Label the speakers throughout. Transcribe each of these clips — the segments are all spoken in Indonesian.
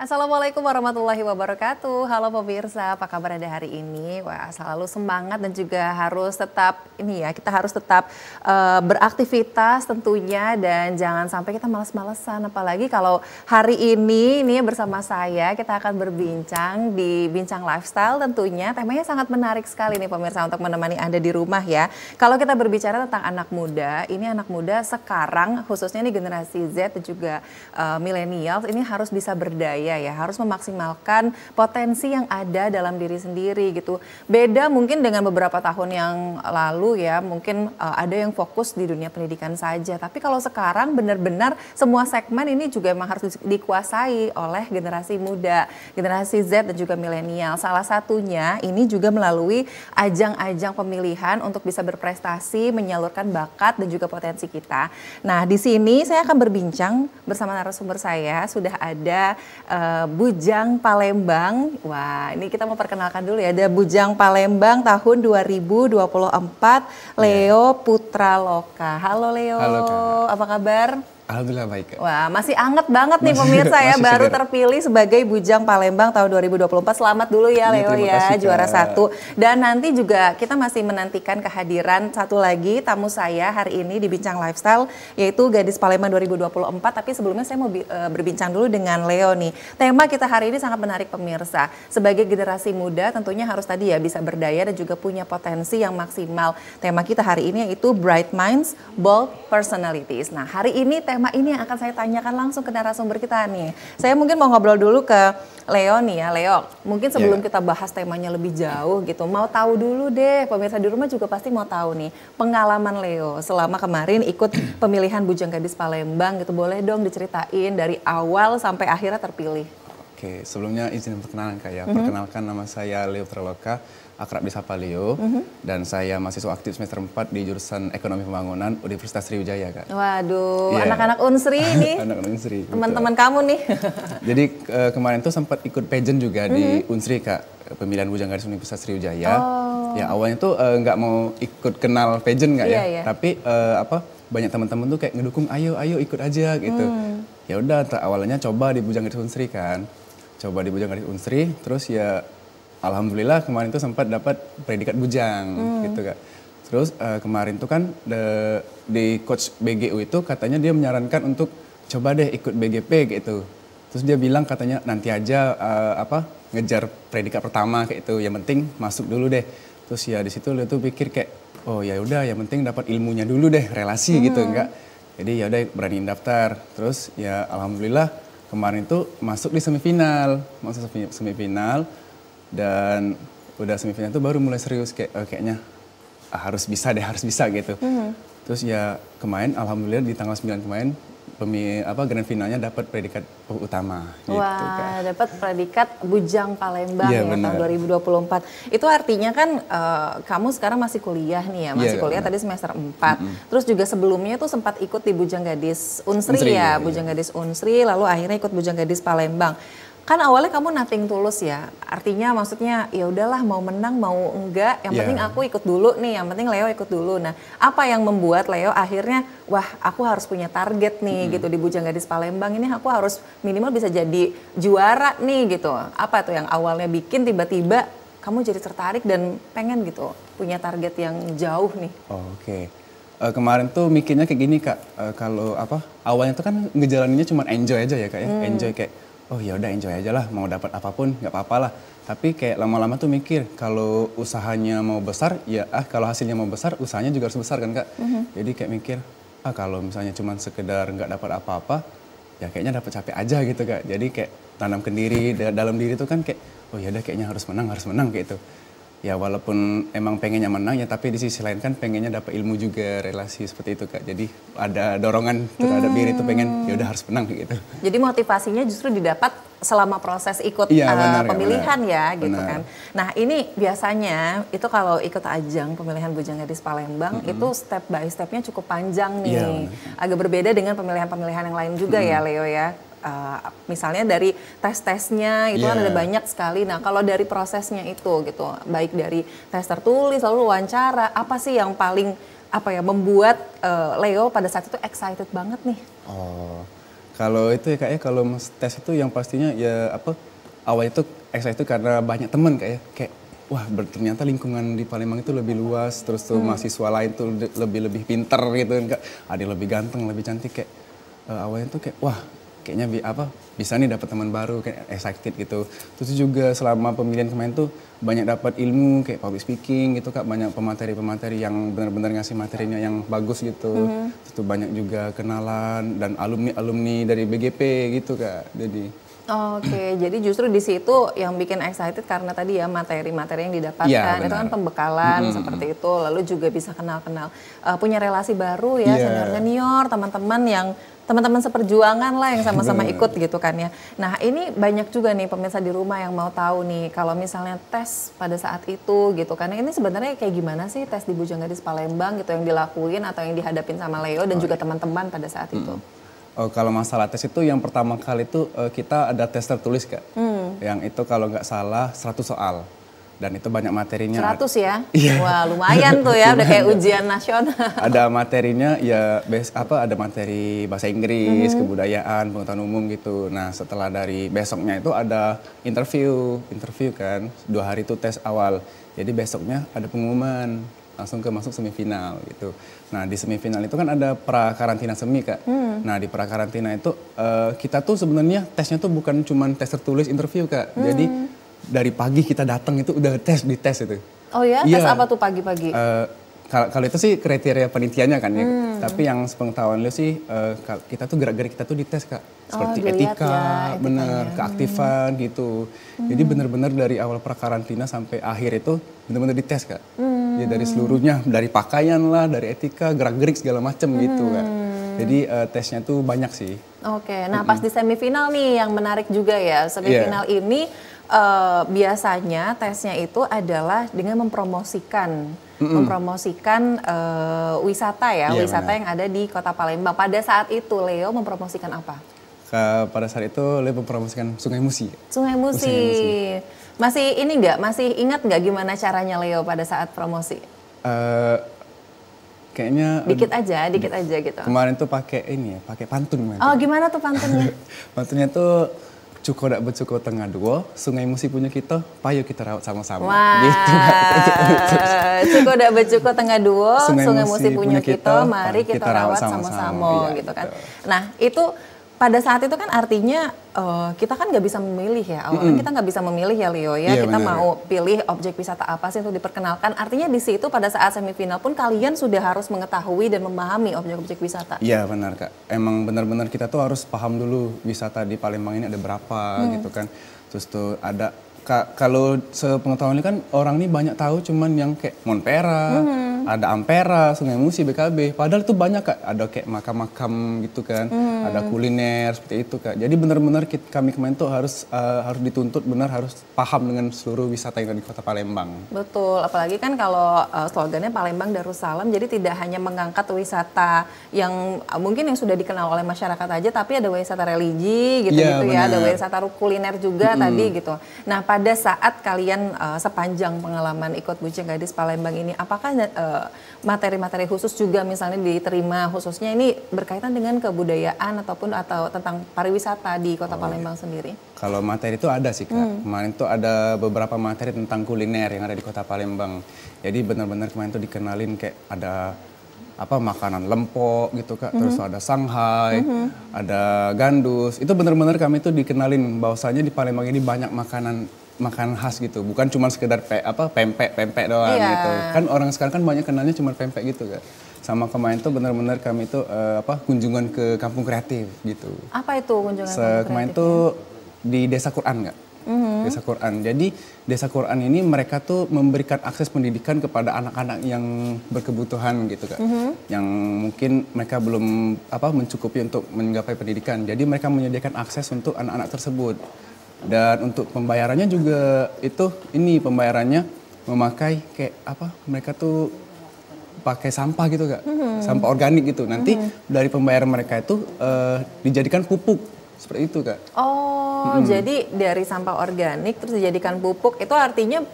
Speaker 1: Assalamualaikum warahmatullahi wabarakatuh. Halo pemirsa, apa kabar Anda hari ini? Wah, selalu semangat dan juga harus tetap kita harus tetap beraktivitas tentunya dan jangan sampai kita malas-malesan. Apalagi kalau hari ini bersama saya kita akan berbincang di Bincang Lifestyle tentunya. Temanya sangat menarik sekali nih pemirsa untuk menemani Anda di rumah ya. Kalau kita berbicara tentang anak muda, ini anak muda sekarang khususnya nih generasi Z dan juga milenial ini harus bisa berdaya ya, harus memaksimalkan potensi yang ada dalam diri sendiri gitu. Beda mungkin dengan beberapa tahun yang lalu ya, mungkin ada yang fokus di dunia pendidikan saja. Tapi kalau sekarang benar-benar semua segmen ini juga memang harus dikuasai oleh generasi muda, generasi Z dan juga milenial. Salah satunya ini juga melalui ajang-ajang pemilihan untuk bisa berprestasi, menyalurkan bakat dan juga potensi kita. Nah, di sini saya akan berbincang bersama narasumber saya, sudah ada Bujang Palembang. Wah, ini kita mau perkenalkan dulu ya. Ada Bujang Palembang tahun 2024, Leo Putraloka. Halo Leo,
Speaker 2: halo, Kak.
Speaker 1: Apa kabar?
Speaker 2: Alhamdulillah baik, Kak.
Speaker 1: Wah, masih anget banget nih pemirsa ya, baru terpilih sebagai Bujang Palembang tahun 2024. Selamat dulu ya Leo ya, juara 1. Dan nanti juga kita masih menantikan kehadiran satu lagi tamu saya hari ini di Bincang Lifestyle, yaitu Gadis Palembang 2024. Tapi sebelumnya saya mau berbincang dulu dengan Leo nih. Tema kita hari ini sangat menarik pemirsa. Sebagai generasi muda tentunya harus tadi ya bisa berdaya dan juga punya potensi yang maksimal. Tema kita hari ini yaitu Bright Minds, Bold Personalities. Nah, hari ini tema ini yang akan saya tanyakan langsung ke narasumber kita nih. Saya mungkin mau ngobrol dulu ke Leo nih ya. Leo, mungkin sebelum kita bahas temanya lebih jauh gitu, mau tahu dulu deh, pemirsa di rumah juga pasti mau tahu nih, pengalaman Leo selama kemarin ikut pemilihan Bujang Gadis Palembang gitu. Boleh dong diceritain dari awal sampai akhirnya terpilih.
Speaker 2: Oke, sebelumnya izin perkenalan Kak ya. Perkenalkan, nama saya Leo Putraloka, akrab disapa Leo, dan saya mahasiswa aktif semester 4 di jurusan Ekonomi Pembangunan Universitas Sriwijaya, Kak.
Speaker 1: Waduh, anak-anak Unsri nih.
Speaker 2: Anak-anak Unsri.
Speaker 1: Teman-teman kamu nih.
Speaker 2: Jadi kemarin tuh sempat ikut pageant juga di Unsri, Kak, pemilihan Bujang Gadis Universitas Sriwijaya. Ya awalnya tuh nggak mau ikut kenal pageant ya, tapi banyak teman-teman tuh kayak ngedukung, ayo ikut aja gitu. Ya udah, awalnya coba di Bujang Gadis Unsri kan. Coba di Bujang Gadis Unsri, terus ya alhamdulillah kemarin tuh sempat dapat predikat bujang gitu Kak. Terus kemarin tuh kan di coach BGU itu katanya dia menyarankan untuk coba deh ikut BGP gitu. Terus dia bilang katanya nanti aja ngejar predikat pertama kayak itu, yang penting masuk dulu deh. Terus ya di situ lu tuh pikir kayak oh ya udah, yang penting dapat ilmunya dulu deh, relasi gitu enggak. Jadi ya udah berani daftar. Terus ya alhamdulillah kemarin tuh masuk di semifinal, dan udah semifinal itu baru mulai serius kayaknya harus bisa gitu. Terus ya kemarin alhamdulillah di tanggal 9 kemarin grand finalnya dapat predikat utama gitu.
Speaker 1: Wah, dapat predikat Bujang Palembang ya tahun 2024. Itu artinya kan kamu sekarang masih kuliah nih ya, masih kuliah tadi semester 4. Terus juga sebelumnya tuh sempat ikut di Bujang Gadis Unsri ya, Bujang Gadis Unsri, lalu akhirnya ikut Bujang Gadis Palembang. Kan awalnya kamu nothing tulus ya, artinya maksudnya ya udahlah mau menang mau enggak, yang penting aku ikut dulu nih, yang penting Leo ikut dulu. Nah, apa yang membuat Leo akhirnya wah aku harus punya target nih gitu di Bujang Gadis Palembang ini, aku harus minimal bisa jadi juara nih gitu. Apa tuh yang awalnya bikin tiba-tiba kamu jadi tertarik dan pengen gitu punya target yang jauh nih?
Speaker 2: Oke. Kemarin tuh mikirnya kayak gini Kak, kalau awalnya tuh kan ngejalaninnya cuma enjoy aja ya Kak ya, enjoy kayak oh ya udah enjoy aja lah, mau dapat apapun nggak apa-apa lah. Tapi kayak lama-lama tuh mikir kalau usahanya mau besar ya kalau hasilnya mau besar usahanya juga harus besar kan Kak. Jadi kayak mikir kalau misalnya cuma sekedar nggak dapat apa-apa ya kayaknya dapat capek aja gitu Kak. Jadi kayak tanamkan diri dalam diri tuh kan kayak oh ya udah kayaknya harus menang kayak gitu. Ya walaupun emang pengennya menang ya, tapi di sisi lain kan pengennya dapat ilmu juga, relasi seperti itu Kak. Jadi ada dorongan terhadap diri itu pengen ya udah harus menang gitu.
Speaker 1: Jadi motivasinya justru didapat selama proses ikut pemilihan ya gitu kan. Nah ini biasanya itu kalau ikut ajang pemilihan Bujang Gadis Palembang itu step by stepnya cukup panjang nih. Agak berbeda dengan pemilihan-pemilihan yang lain juga ya Leo ya. Misalnya dari tes-tesnya itu kan ada banyak sekali. Nah kalau dari prosesnya itu gitu, baik dari tes tertulis lalu wawancara, apa sih yang paling membuat Leo pada saat itu excited banget nih?
Speaker 2: Oh, kalau itu ya Kak ya, kalau tes itu yang pastinya ya awal itu excited karena banyak teman kayak wah ternyata lingkungan di Palembang itu lebih luas, terus tuh mahasiswa lain tuh lebih pinter gitu kan Kak, ada yang lebih ganteng, lebih cantik kayak awalnya tuh kayak wah kayaknya bisa nih dapat teman baru, kayak excited gitu. Terus juga selama pemilihan kemarin tuh banyak dapat ilmu kayak public speaking gitu Kak, banyak pemateri-pemateri yang benar-benar ngasih materinya yang bagus gitu. Terus tuh banyak juga kenalan dan alumni-alumni dari BGP gitu Kak.
Speaker 1: Oke, jadi justru di situ yang bikin excited karena tadi ya materi-materi yang didapatkan itu kan pembekalan seperti itu, lalu juga bisa kenal-kenal, punya relasi baru ya, senior-senior, teman-teman seperjuangan lah yang sama-sama ikut gitu kan ya. Nah ini banyak juga nih pemirsa di rumah yang mau tahu nih kalau misalnya tes pada saat itu gitu kan. Ini sebenarnya kayak gimana sih tes di Bujang Gadis Palembang gitu yang dilakuin atau yang dihadapin sama Leo dan juga teman-teman pada saat itu?
Speaker 2: Oh, kalau masalah tes itu yang pertama kali itu kita ada tes tertulis Kak. Yang itu kalau nggak salah 100 soal. Dan itu banyak materinya.
Speaker 1: 100 ya? Iya. Wah lumayan tuh ya, udah kayak ujian nasional.
Speaker 2: Ada materinya ya ada materi bahasa Inggris, kebudayaan, pengetahuan umum gitu. Nah setelah dari besoknya itu ada interview kan. 2 hari itu tes awal. Jadi besoknya ada pengumuman, langsung masuk semifinal gitu. Nah di semifinal itu kan ada pra-karantina semi Kak. Nah di pra-karantina itu kita tuh sebenarnya tesnya tuh bukan cuma tes tertulis interview Kak. Jadi dari pagi kita datang itu udah dites itu.
Speaker 1: Oh ya? Tes apa tuh pagi-pagi?
Speaker 2: Kalau itu sih kriteria panitianya kan ya. Tapi yang sepengetahuan lu sih kita tuh gerak-gerik kita tuh dites Kak. Seperti etika, bener, keaktifan gitu. Jadi bener-bener dari awal prakarantina sampai akhir itu bener-bener dites Kak. Ya dari seluruhnya, dari pakaian lah, dari etika, gerak-gerik segala macem gitu Kak. Jadi tesnya tuh banyak sih.
Speaker 1: Oke, nah pas di semifinal nih yang menarik juga ya. Semifinal ini biasanya tesnya itu adalah dengan mempromosikan wisata ya, wisata yang ada di Kota Palembang. Pada saat itu Leo mempromosikan apa?
Speaker 2: Pada saat itu Leo mempromosikan Sungai Musi.
Speaker 1: Sungai Musi. Masih ingat nggak gimana caranya Leo pada saat promosi?
Speaker 2: Kayaknya
Speaker 1: dikit aja gitu.
Speaker 2: Kemarin tuh pakai pantun.
Speaker 1: Oh gimana tuh pantunnya?
Speaker 2: Pantunnya tuh cuko dak becuko tengah dua, Sungai Musi punya kita, payo kita rawat sama-sama.
Speaker 1: Wah, gitu. Cuko dak becuko tengah dua, Sungai Musi punya kita, mari kita rawat sama-sama gitu kan. Nah itu pada saat itu kan artinya kita kan nggak bisa memilih ya, awalnya kita nggak bisa memilih ya Leo ya, kita mau pilih objek wisata apa sih untuk diperkenalkan. Artinya di situ pada saat semifinal pun kalian sudah harus mengetahui dan memahami objek-objek wisata.
Speaker 2: Iya benar Kak, emang benar-benar kita tuh harus paham dulu wisata di Palembang ini ada berapa gitu kan. Terus tuh ada kalau sepengetahuan ini kan orang ini banyak tahu cuman yang kayak Monpera, ada Ampera, Sungai Musi, BKB. Padahal itu banyak Kak, ada kayak makam-makam gitu kan, ada kuliner seperti itu Kak. Jadi benar-benar kami kemarin tuh harus dituntut harus paham dengan seluruh wisata yang ada di Kota Palembang.
Speaker 1: Betul, apalagi kan kalau slogannya Palembang Darussalam, jadi tidak hanya mengangkat wisata yang mungkin yang sudah dikenal oleh masyarakat aja, tapi ada wisata religi gitu-gitu ya, ada wisata kuliner juga tadi gitu. Nah pada saat kalian sepanjang pengalaman ikut Bujang Gadis Palembang ini, apakah materi-materi khusus juga misalnya diterima khususnya ini berkaitan dengan kebudayaan atau tentang pariwisata di Kota Palembang sendiri?
Speaker 2: Kalau materi itu ada sih Kak. Kemarin tuh ada beberapa materi tentang kuliner yang ada di Kota Palembang. Jadi benar-benar kemarin tuh dikenalin kayak ada makanan lempok gitu Kak, terus ada Shanghai, ada gandus. Itu benar-benar kami tuh dikenalin bahwasanya di Palembang ini banyak makanan khas gitu, bukan cuma sekedar pempek doang gitu. Kan orang sekarang kan banyak kenalnya cuma pempek gitu Kak. Sama kemarin tuh benar-benar kami tuh kunjungan ke kampung kreatif gitu.
Speaker 1: Apa itu kunjungan kampung kreatif?
Speaker 2: Kemarin tuh di Desa Quran Kak. Desa Quran. Jadi Desa Quran ini mereka tuh memberikan akses pendidikan kepada anak-anak yang berkebutuhan gitu Kak. Yang mungkin mereka belum mencukupi untuk menggapai pendidikan. Jadi mereka menyediakan akses untuk anak-anak tersebut. Dan untuk pembayarannya juga pembayarannya memakai kayak apa? Mereka tuh pakai sampah gitu Kak, sampah organik gitu. Nanti dari pembayaran mereka itu dijadikan pupuk seperti itu Kak.
Speaker 1: Oh, jadi dari sampah organik terus dijadikan pupuk itu artinya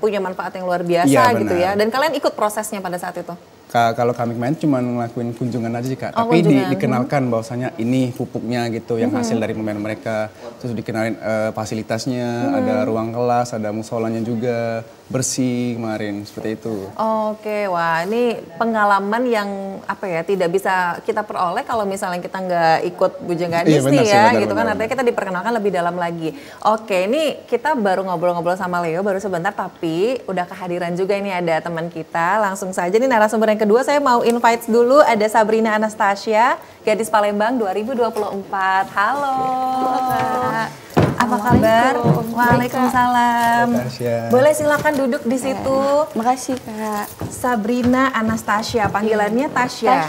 Speaker 1: punya manfaat yang luar biasa gitu ya. Dan kalian ikut prosesnya pada saat itu?
Speaker 2: Kalau kami kemarin cuma ngelakuin kunjungan aja sih Kak, tapi dikenalkan bahwasanya ini pupuknya gitu yang hasil dari pembayaran mereka. Terus dikenalin fasilitasnya, ada ruang kelas, ada musolanya juga, bersih kemarin seperti itu.
Speaker 1: Oke, wah ini pengalaman yang tidak bisa kita peroleh kalau misalnya kita nggak ikut Bujang Gadis gitu kan, artinya kita diperkenalkan lebih dalam lagi. Oke, ini kita baru ngobrol-ngobrol sama Leo baru sebentar, tapi udah kehadiran juga ini ada teman kita. Langsung saja nih narasumber yang kedua saya mau invite dulu, ada Sabrina Anastasia, Gadis Palembang 2024. Halo Kak. Apa kabar? Waalaikumsalam. Boleh silakan duduk di situ.
Speaker 3: Makasih Kak.
Speaker 1: Sabrina Anastasia, panggilannya Tasya.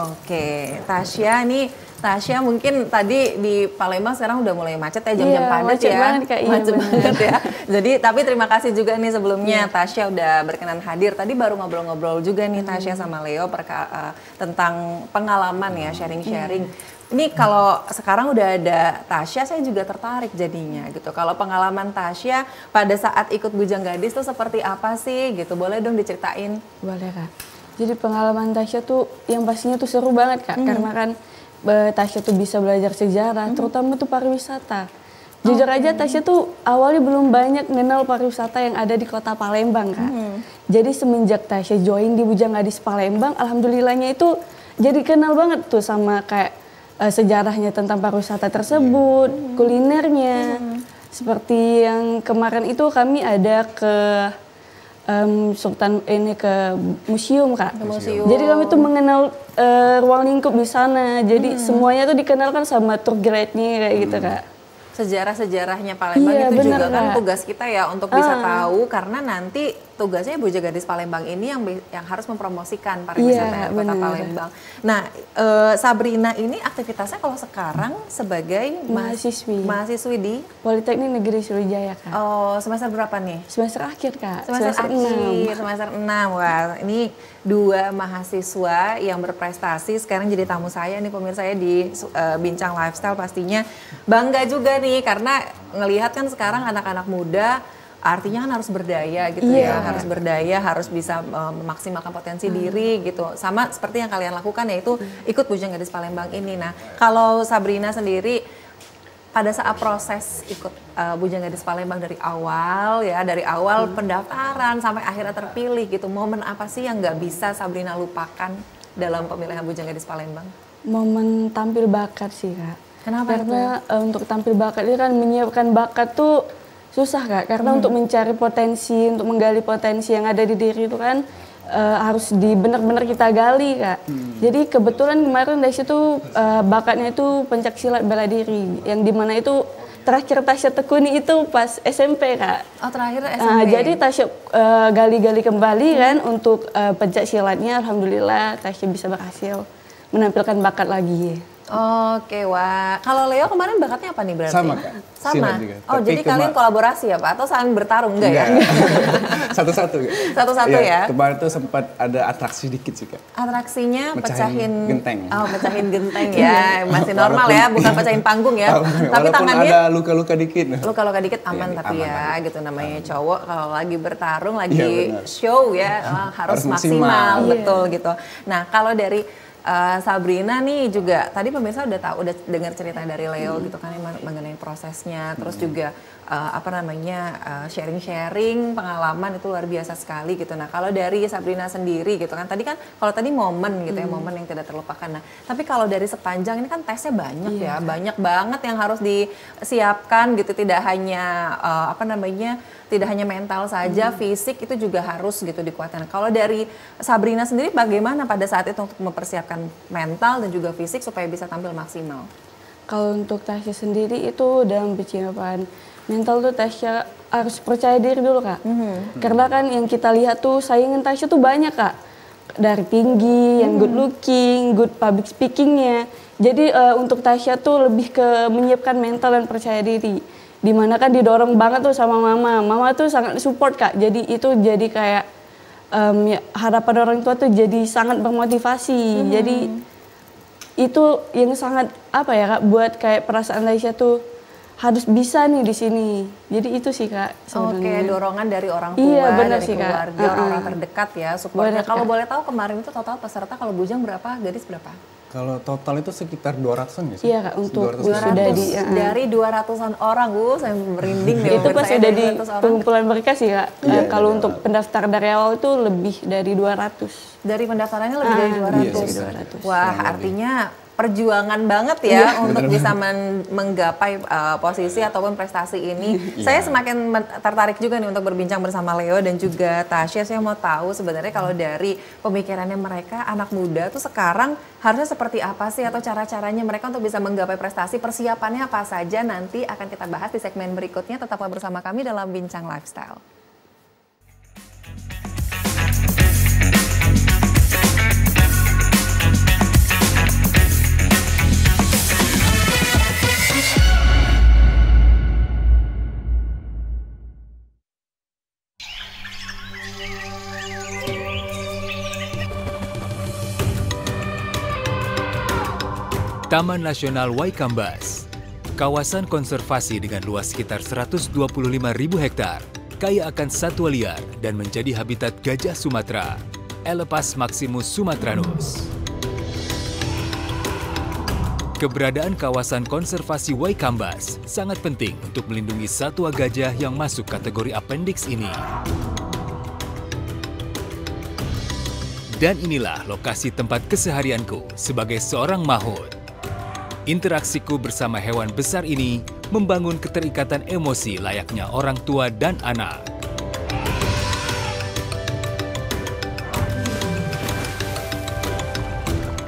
Speaker 1: Oke, Tasya ini Tasya mungkin tadi di Palembang sekarang udah mulai macet ya, jam-jam padat ya. Macet banget ya. Jadi tapi terima kasih juga nih sebelumnya Tasya udah berkenan hadir. Tadi baru ngobrol-ngobrol juga nih Tasya sama Leo tentang pengalaman ya, sharing-sharing. Ini kalau sekarang udah ada Tasya, saya juga tertarik jadinya gitu. Kalau pengalaman Tasya pada saat ikut Bujang Gadis tuh seperti apa sih gitu? Boleh dong diceritain?
Speaker 3: Boleh Kak. Jadi pengalaman Tasya tuh yang pastinya tuh seru banget Kak. Karena kan Tasya tuh bisa belajar sejarah, terutama tuh pariwisata. Jujur aja Tasya tuh awalnya belum banyak kenal pariwisata yang ada di kota Palembang Kak. Jadi semenjak Tasya join di Bujang Gadis Palembang, alhamdulillahnya itu jadi kenal banget tuh sama kayak sejarahnya tentang pariwisata tersebut, kulinernya. Seperti yang kemarin itu kami ada ke ke museum Kak. Jadi kami tuh mengenal ruang lingkup di sana. Jadi semuanya tuh dikenalkan sama tour guide-nya kayak gitu Kak.
Speaker 1: Sejarah-sejarahnya Palembang itu juga kan tugas kita ya untuk bisa tahu, karena nanti tugasnya Bujang Gadis Palembang ini yang harus mempromosikan pariwisata kota Palembang. Nah, Sabrina ini aktivitasnya kalau sekarang sebagai mahasiswi di
Speaker 3: Politeknik Negeri Sriwijaya Kak.
Speaker 1: Oh, semester berapa nih?
Speaker 3: Semester akhir Kak.
Speaker 1: Semester 6. Wah, ini dua mahasiswa yang berprestasi sekarang jadi tamu saya nih pemirsa saya di Bincang Lifestyle. Pastinya bangga juga nih karena ngelihat kan sekarang anak-anak muda artinya kan harus berdaya gitu ya, harus berdaya, harus bisa memaksimalkan potensi diri gitu. Sama seperti yang kalian lakukan yaitu ikut Bujang Gadis Palembang ini. Nah, kalau Sabrina sendiri pada saat proses ikut Bujang Gadis Palembang dari awal pendaftaran sampai akhirnya terpilih gitu, momen apa sih yang nggak bisa Sabrina lupakan dalam pemilihan Bujang Gadis Palembang?
Speaker 3: Momen tampil bakat sih Kak.
Speaker 1: Kenapa?
Speaker 3: Karena untuk tampil bakat itu kan menyiapkan bakat tuh susah Kak, karena untuk mencari potensi, untuk menggali potensi yang ada di diri itu kan harus benar-benar kita gali Kak. Jadi kebetulan kemarin dari situ bakatnya itu pencak silat bela diri, yang dimana itu terakhir Tasya tekuni itu pas SMP Kak.
Speaker 1: Oh terakhir SMP?
Speaker 3: Jadi Tasya gali-gali kembali kan untuk pencak silatnya, alhamdulillah Tasya bisa berhasil menampilkan bakat lagi.
Speaker 1: Oke, wah. Kalau Leo kemarin bakatnya apa nih berarti?
Speaker 2: Sama Kak.
Speaker 1: Sama? Oh jadi kalian kolaborasi ya Pak? Atau saling bertarung? Enggak ya?
Speaker 2: Satu-satu.
Speaker 1: Satu-satu ya?
Speaker 2: Kemarin tuh sempat ada atraksi dikit sih Kak.
Speaker 1: Atraksinya pecahin
Speaker 2: genteng.
Speaker 1: Oh pecahin genteng ya, masih normal ya, bukan pecahin panggung ya. Tapi tangannya
Speaker 2: ada luka-luka dikit.
Speaker 1: Luka-luka dikit aman tapi aman, ya gitu namanya cowok kalau lagi bertarung, lagi show ya harus maksimal. Betul gitu. Nah kalau dari Sabrina nih juga tadi pemirsa udah dengar cerita dari Leo gitu kan mengenai prosesnya, terus juga sharing-sharing pengalaman itu luar biasa sekali gitu. Nah kalau dari Sabrina sendiri gitu kan tadi momen gitu ya, momen yang tidak terlupakan. Nah tapi kalau dari sepanjang ini kan tesnya banyak ya, banyak banget yang harus disiapkan gitu, tidak hanya tidak hanya mental saja, fisik itu juga harus gitu dikuatkan. Kalau dari Sabrina sendiri bagaimana pada saat itu untuk mempersiapkan mental dan juga fisik supaya bisa tampil maksimal?
Speaker 3: Kalau untuk Tasya sendiri itu dalam persiapan mental tuh Tasya harus percaya diri dulu Kak. Karena kan yang kita lihat tuh saingan Tasya tuh banyak Kak. Dari tinggi, yang good looking, good public speakingnya. Jadi untuk Tasya tuh lebih ke menyiapkan mental dan percaya diri. Dimana kan didorong banget tuh sama mama. Mama tuh sangat support Kak. Jadi itu jadi kayak ya, harapan orang tua tuh jadi sangat bermotivasi. Jadi itu yang sangat apa ya Kak, buat kayak perasaan Tasya tuh harus bisa nih di sini. Jadi itu sih Kak sebenarnya.
Speaker 1: Oke, dorongan dari orang tua,
Speaker 3: Iya, benar
Speaker 1: dari
Speaker 3: sih, Kak.
Speaker 1: keluarga, orang-orang terdekat ya supportnya.
Speaker 3: Benar,
Speaker 1: Kalau
Speaker 3: Kak.
Speaker 1: boleh tahu kemarin itu total peserta kalau Bujang berapa, gadis berapa?
Speaker 2: Kalau total itu sekitar 200-an ya sih?
Speaker 3: Iya Kak, untuk
Speaker 2: 200.
Speaker 3: wisuda di
Speaker 1: Dari 200-an orang, saya merinding deh.
Speaker 3: itu pas
Speaker 1: saya
Speaker 3: udah
Speaker 1: dari
Speaker 3: di
Speaker 1: 200 orang.
Speaker 3: pengumpulan berkas sih Kak.
Speaker 2: Iya,
Speaker 3: Kalau
Speaker 2: dari
Speaker 3: untuk pendaftar dari awal itu lebih dari 200.
Speaker 1: Dari pendaftarannya lebih dari 200.
Speaker 2: Iya, sekitar
Speaker 3: 200.
Speaker 1: Wah, artinya perjuangan banget ya untuk bisa menggapai posisi ataupun prestasi ini. Saya semakin tertarik juga nih untuk berbincang bersama Leo dan juga Tasya. Saya mau tahu sebenarnya kalau dari pemikirannya mereka, anak muda tuh sekarang harusnya seperti apa sih atau cara-caranya mereka untuk bisa menggapai prestasi, persiapannya apa saja, nanti akan kita bahas di segmen berikutnya. Tetaplah bersama kami dalam Bincang Lifestyle.
Speaker 4: Taman Nasional Waikambas, kawasan konservasi dengan luas sekitar 125.000 hektar, kaya akan satwa liar dan menjadi habitat gajah Sumatera, Elepas maximus sumatranus. Keberadaan kawasan konservasi Waikambas sangat penting untuk melindungi satwa gajah yang masuk kategori appendix ini. Dan inilah lokasi tempat keseharianku sebagai seorang mahout. Interaksiku bersama hewan besar ini membangun keterikatan emosi layaknya orang tua dan anak.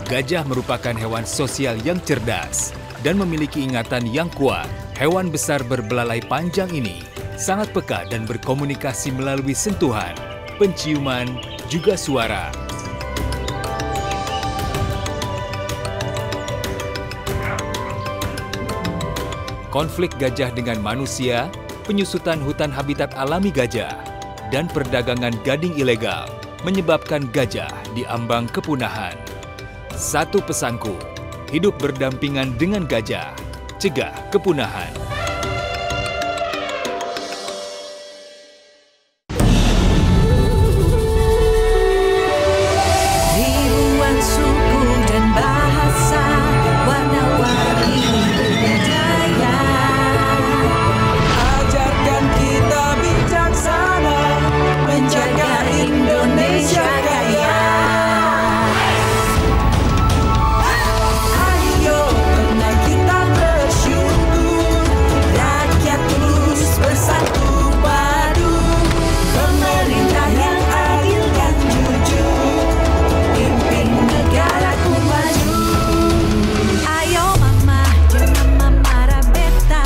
Speaker 4: Gajah merupakan hewan sosial yang cerdas dan memiliki ingatan yang kuat. Hewan besar berbelalai panjang ini sangat peka dan berkomunikasi melalui sentuhan, penciuman, juga suara. Konflik gajah dengan manusia, penyusutan hutan habitat alami gajah, dan perdagangan gading ilegal menyebabkan gajah diambang kepunahan. Satu pesanku, hidup berdampingan dengan gajah, cegah kepunahan.
Speaker 5: Ribuan suku dan bahasa, warna-warni budaya. Ajarkan kita bijaksana, menjaga Indonesia kaya. Ayo, mari kita bersyukur, rakyat terus bersatu padu. Pemerintah yang adil dan jujur, pimpin negaraku maju. Ayo mama, jangan mama rabeta.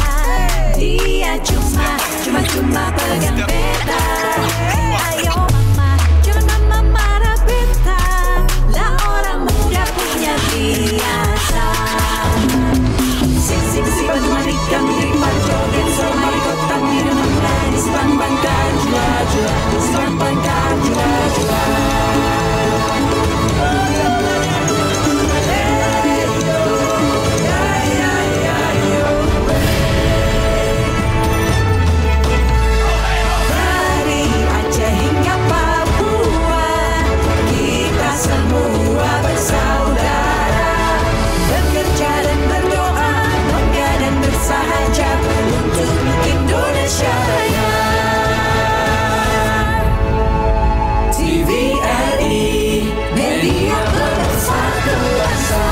Speaker 5: Dia cuma pegang peta. Ayo mama, jangan mama rabeta. Lah orang muda punya biasa. Sing bantu manikan di joget semari kota minum di bangkan jua-jua, bangkan jua-jua. Dari Aceh hingga Papua, kita semua bersaudara, bekerja dan berdoa, bangga dan bersahaja untuk Indonesia Raya. TVRI, media pemersatu bangsa.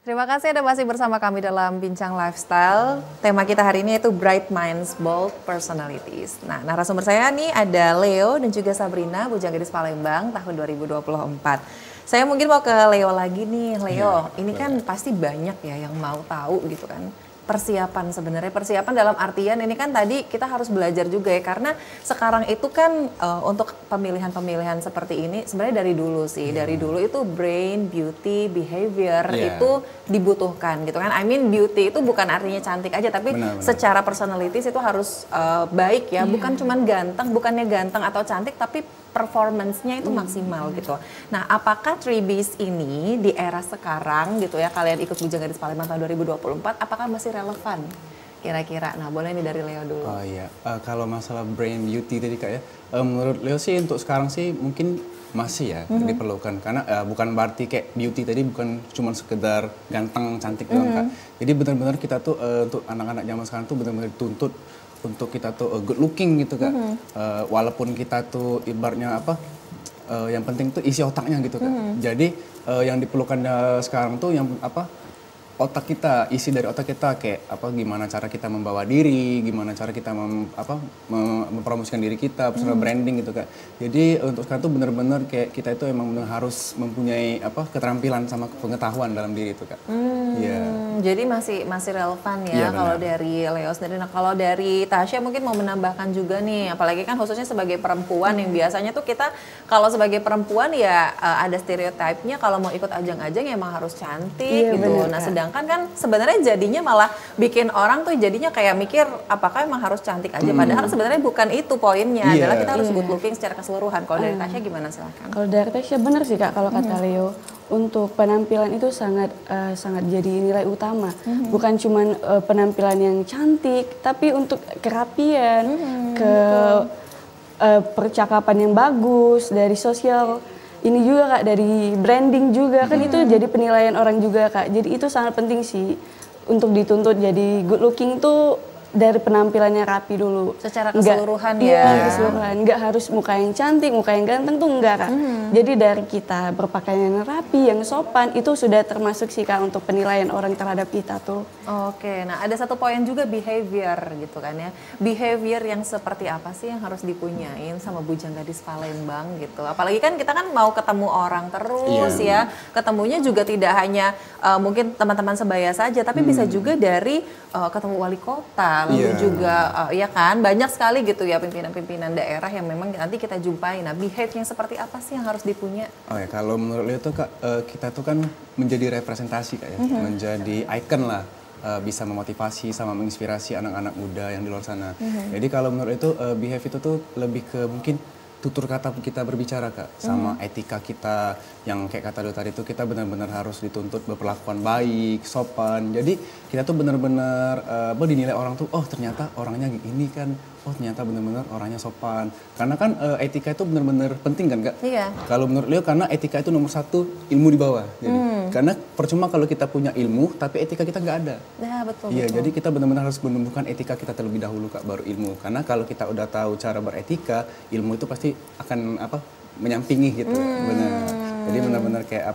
Speaker 1: Terima kasih Anda masih bersama kami dalam Bincang Lifestyle. Tema kita hari ini yaitu Bright Minds, Bold Personalities. Nah, narasumber saya nih ada Leo dan juga Sabrina, bujang gadis Palembang tahun 2024. Saya mungkin mau ke Leo lagi nih. Leo, ini kan pasti banyak ya yang mau tahu gitu kan. Persiapan sebenarnya, persiapan dalam artian ini kan tadi kita harus belajar juga ya, karena sekarang itu kan untuk pemilihan-pemilihan seperti ini sebenarnya dari dulu sih, dari dulu itu brain, beauty, behavior itu dibutuhkan gitu kan. I mean beauty itu bukan artinya cantik aja, tapi secara personalities itu harus baik ya, bukan cuman ganteng, bukannya ganteng atau cantik, tapi performance-nya itu maksimal gitu. Nah, apakah 3Bs ini di era sekarang gitu ya, kalian ikut Bujang Gadis Palembang tahun 2024, apakah masih relevan kira-kira? Nah, boleh nih dari Leo dulu.
Speaker 2: Oh iya, kalau masalah brain beauty tadi Kak ya, menurut Leo sih untuk sekarang sih mungkin masih ya diperlukan, karena bukan berarti kayak beauty tadi bukan cuma sekedar ganteng, cantik doang Kak. Jadi benar-benar kita tuh untuk anak-anak zaman sekarang tuh benar-benar dituntut untuk kita tuh good looking gitu Kak. Walaupun kita tuh ibaratnya apa, yang penting tuh isi otaknya gitu Kak. Jadi yang diperlukan sekarang tuh yang apa, otak kita, isi dari otak kita kayak apa, gimana cara kita membawa diri, gimana cara kita mempromosikan diri kita, personal branding gitu Kak. Jadi untuk sekarang tuh benar-benar kayak kita itu emang benar harus mempunyai apa, keterampilan sama pengetahuan dalam diri itu Kak.
Speaker 1: Jadi masih relevan ya kalau dari Leo sendiri. Nah, kalau dari Tasya mungkin mau menambahkan juga nih, apalagi kan khususnya sebagai perempuan yang biasanya tuh kita kalau sebagai perempuan ya ada stereotipnya kalau mau ikut ajang-ajang ya emang harus cantik gitu. Nah, sedangkan kan sebenarnya jadinya malah bikin orang tuh jadinya kayak mikir apakah emang harus cantik aja, padahal sebenarnya bukan itu poinnya, adalah kita harus good looking secara keseluruhan. Kalau dari Tasya gimana, silakan.
Speaker 3: Kalau dari Tasya benar sih Kak, kalau kata Leo, untuk penampilan itu sangat jadi nilai utama. Bukan cuma penampilan yang cantik, tapi untuk kerapian, percakapan yang bagus, dari sosial ini juga Kak, dari branding juga kan itu jadi penilaian orang juga Kak. Jadi itu sangat penting sih untuk dituntut jadi good looking itu dari penampilannya rapi dulu.
Speaker 1: Secara keseluruhan
Speaker 3: Iya, keseluruhan. Nggak harus muka yang cantik, muka yang ganteng tuh enggak Kak. Jadi dari kita berpakaian yang rapi, yang sopan, itu sudah termasuk sih Kak untuk penilaian orang terhadap kita tuh.
Speaker 1: Oke, nah ada satu poin juga behavior gitu kan ya. Behavior yang seperti apa sih yang harus dipunyain sama Bujang Gadis Palembang gitu. Apalagi kan kita kan mau ketemu orang terus ya. Ketemunya juga tidak hanya mungkin teman-teman sebaya saja, tapi bisa juga dari ketemu wali kota. Lalu juga ya kan banyak sekali gitu ya pimpinan-pimpinan daerah yang memang nanti kita jumpai. Nah, behave yang seperti apa sih yang harus dipunya?
Speaker 2: Oh ya, kalau menurut Leo tuh Kak, kita tuh kan menjadi representasi Kak ya, menjadi icon lah, bisa memotivasi sama menginspirasi anak-anak muda yang di luar sana. Jadi kalau menurut itu behave itu tuh lebih ke mungkin tutur kata kita berbicara Kak, sama etika kita yang kayak kata Leo tadi itu kita benar-benar harus dituntut berperlakuan baik, sopan. Jadi kita tuh benar-benar dinilai orang tuh, oh ternyata orangnya gini kan, oh ternyata benar-benar orangnya sopan. Karena kan etika itu benar-benar penting kan Kak.
Speaker 1: Iya.
Speaker 2: Kalau menurut Leo karena etika itu nomor satu, ilmu di bawah. Jadi, karena percuma kalau kita punya ilmu tapi etika kita nggak ada.
Speaker 1: Nah, betul.
Speaker 2: Iya, jadi kita benar-benar harus menumbuhkan etika kita terlebih dahulu Kak, baru ilmu. Karena kalau kita udah tahu cara beretika, ilmu itu pasti akan menyampingi gitu. Benar. Jadi benar-benar kayak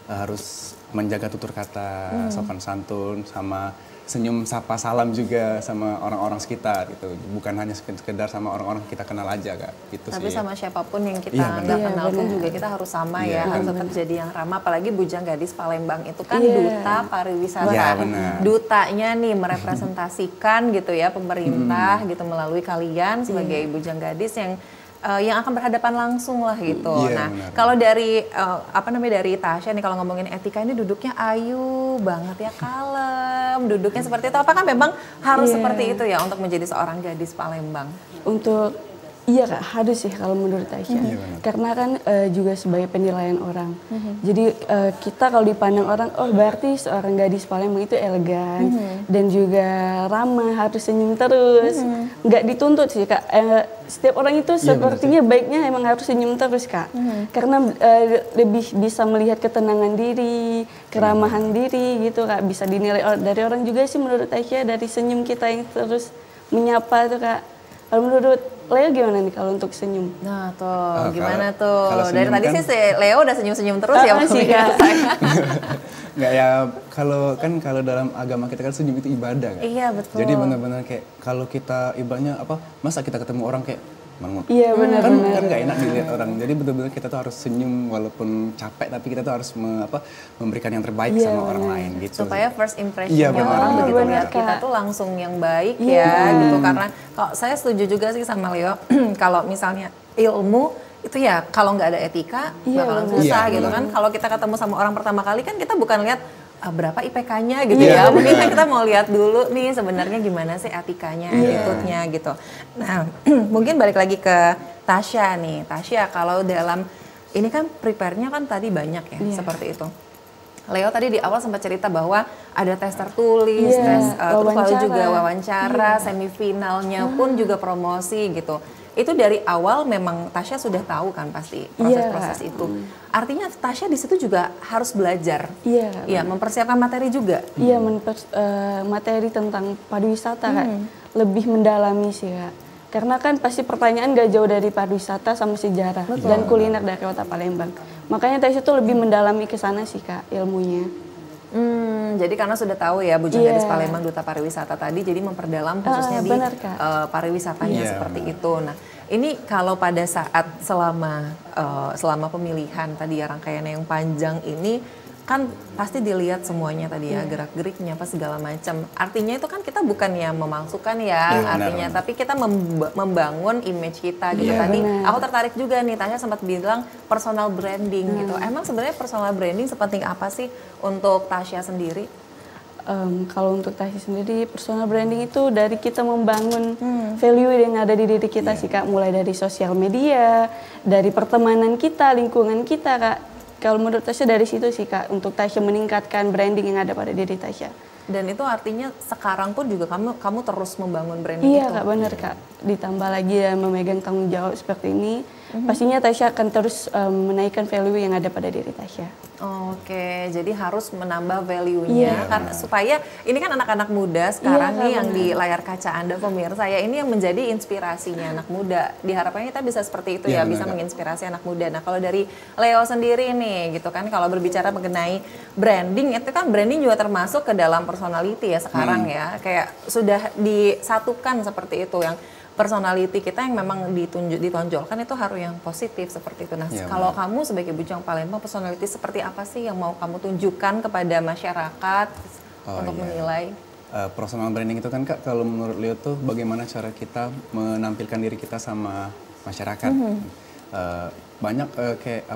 Speaker 2: harus menjaga tutur kata, sopan santun, sama senyum sapa salam juga sama orang-orang sekitar gitu. Bukan hanya sekedar sama orang-orang kita kenal aja Kak. Gitu
Speaker 1: tapi
Speaker 2: sih.
Speaker 1: sama siapapun yang kita nggak kenal pun juga kita harus sama ya, harus tetap jadi yang ramah. Apalagi Bujang Gadis Palembang itu kan duta pariwisata. Dutanya nih merepresentasikan gitu ya pemerintah gitu melalui kalian sebagai Bujang Gadis yang akan berhadapan langsung lah gitu. Nah, kalau dari dari Tasya nih kalau ngomongin etika ini duduknya ayu banget ya, kalem, duduknya seperti itu. Apakah memang harus seperti itu ya untuk menjadi seorang gadis Palembang?
Speaker 3: Untuk iya Kak, harus sih kalau menurut Tasya. Karena kan juga sebagai penilaian orang. Jadi kita kalau dipandang orang, oh berarti seorang gadis Palembang itu elegan dan juga ramah, harus senyum terus. Nggak dituntut sih Kak. Setiap orang itu sepertinya baiknya emang harus senyum terus Kak. Karena lebih bisa melihat ketenangan diri, keramahan diri gitu Kak. Bisa dinilai dari orang juga sih menurut Tasya, dari senyum kita yang terus menyapa tuh Kak. Kalau menurut Leo gimana nih kalau untuk senyum?
Speaker 1: Nah tuh, gimana tuh? Dari tadi
Speaker 2: kan,
Speaker 1: sih Leo udah senyum-senyum terus ya.
Speaker 3: Masih Kak.
Speaker 2: Nggak ya, kalau dalam agama kita kan senyum itu ibadah kan?
Speaker 1: Iya betul.
Speaker 2: Jadi benar-benar kayak kalau kita ibaratnya masa kita ketemu orang kayak
Speaker 3: Iya benar-benar.
Speaker 2: Kan nggak enak dilihat orang. Jadi betul-betul kita tuh harus senyum walaupun capek, tapi kita tuh harus memberikan yang terbaik sama orang lain gitu.
Speaker 1: Supaya first impressionnya orang begitu lihat kita tuh langsung yang baik gitu. Karena kalau saya setuju juga sih sama Leo, kalau misalnya ilmu itu ya kalau nggak ada etika bakalan susah gitu kan. Kalau kita ketemu sama orang pertama kali kan kita bukan lihat berapa IPK-nya gitu ya. Mungkin kan kita mau lihat dulu nih sebenarnya gimana sih etikanya, attitude-nya gitu. Nah, mungkin balik lagi ke Tasya nih. Tasya, kalau dalam ini kan prepare-nya kan tadi banyak ya, seperti itu. Leo tadi di awal sempat cerita bahwa ada tes tertulis, tes terus lalu juga wawancara, semifinalnya pun juga promosi gitu. Itu dari awal memang Tasya sudah tahu kan pasti proses-proses itu. Artinya Tasya di situ juga harus belajar. Iya, mempersiapkan materi juga.
Speaker 3: Iya, materi tentang pariwisata Kak. Lebih mendalami sih Kak. Karena kan pasti pertanyaan gak jauh dari pariwisata sama sejarah dan kuliner dari Kota Palembang. Makanya Tasya tuh lebih mendalami ke sana sih Kak ilmunya.
Speaker 1: Jadi karena sudah tahu ya Bujang Gadis Palembang Duta Pariwisata tadi, jadi memperdalam khususnya di pariwisatanya seperti itu. Nah, ini kalau pada saat selama pemilihan tadi ya rangkaian yang panjang ini kan pasti dilihat semuanya tadi ya gerak-geriknya apa segala macam. Artinya itu kan kita bukan ya memalsukan ya artinya, tapi kita membangun image kita gitu. Tadi aku tertarik juga nih, Tasya sempat bilang personal branding gitu. Emang sebenarnya personal branding sepenting apa sih untuk Tasya sendiri?
Speaker 3: Kalau untuk Tasya sendiri, personal branding itu dari kita membangun value yang ada di diri kita sih Kak. Mulai dari sosial media, dari pertemanan kita, lingkungan kita Kak. Kalau menurut Tasya dari situ sih Kak, untuk Tasya meningkatkan branding yang ada pada diri Tasya.
Speaker 1: Dan itu artinya sekarang pun juga kamu terus membangun branding itu?
Speaker 3: Iya Kak, benar Kak. Ditambah lagi ya memegang tanggung jawab seperti ini, pastinya Tasya akan terus menaikkan value yang ada pada diri Tasya.
Speaker 1: Oke, jadi harus menambah value-nya karena supaya ini kan anak-anak muda sekarang nih yang di layar kaca Anda pemirsa ya, ini yang menjadi inspirasinya anak muda. Diharapkan kita bisa seperti itu ya, bisa menginspirasi anak muda. Nah, kalau dari Leo sendiri nih gitu kan, kalau berbicara mengenai branding, itu kan branding juga termasuk ke dalam personality ya sekarang ya. Kayak sudah disatukan seperti itu, yang personality kita yang memang ditonjolkan itu harus yang positif seperti itu. Nah, kalau kamu sebagai Bujang Palembang, personality seperti apa sih yang mau kamu tunjukkan kepada masyarakat untuk menilai?
Speaker 2: Personal branding itu kan Kak, kalau menurut Leo tuh bagaimana cara kita menampilkan diri kita sama masyarakat. Banyak kayak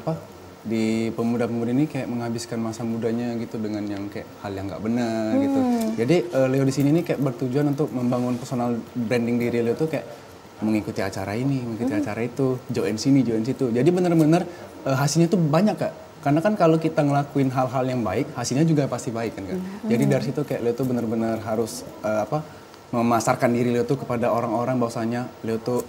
Speaker 2: di pemuda-pemudi ini kayak menghabiskan masa mudanya gitu dengan yang kayak hal yang nggak benar gitu. Jadi Leo di sini nih kayak bertujuan untuk membangun personal branding diri Leo tuh kayak mengikuti acara ini, mengikuti acara itu, join sini, join situ. Jadi benar-benar hasilnya tuh banyak Kak. Karena kan kalau kita ngelakuin hal-hal yang baik, hasilnya juga pasti baik kan Kak. Jadi dari situ kayak Leo tuh benar-benar harus memasarkan diri Leo tuh kepada orang-orang bahwasanya Leo tuh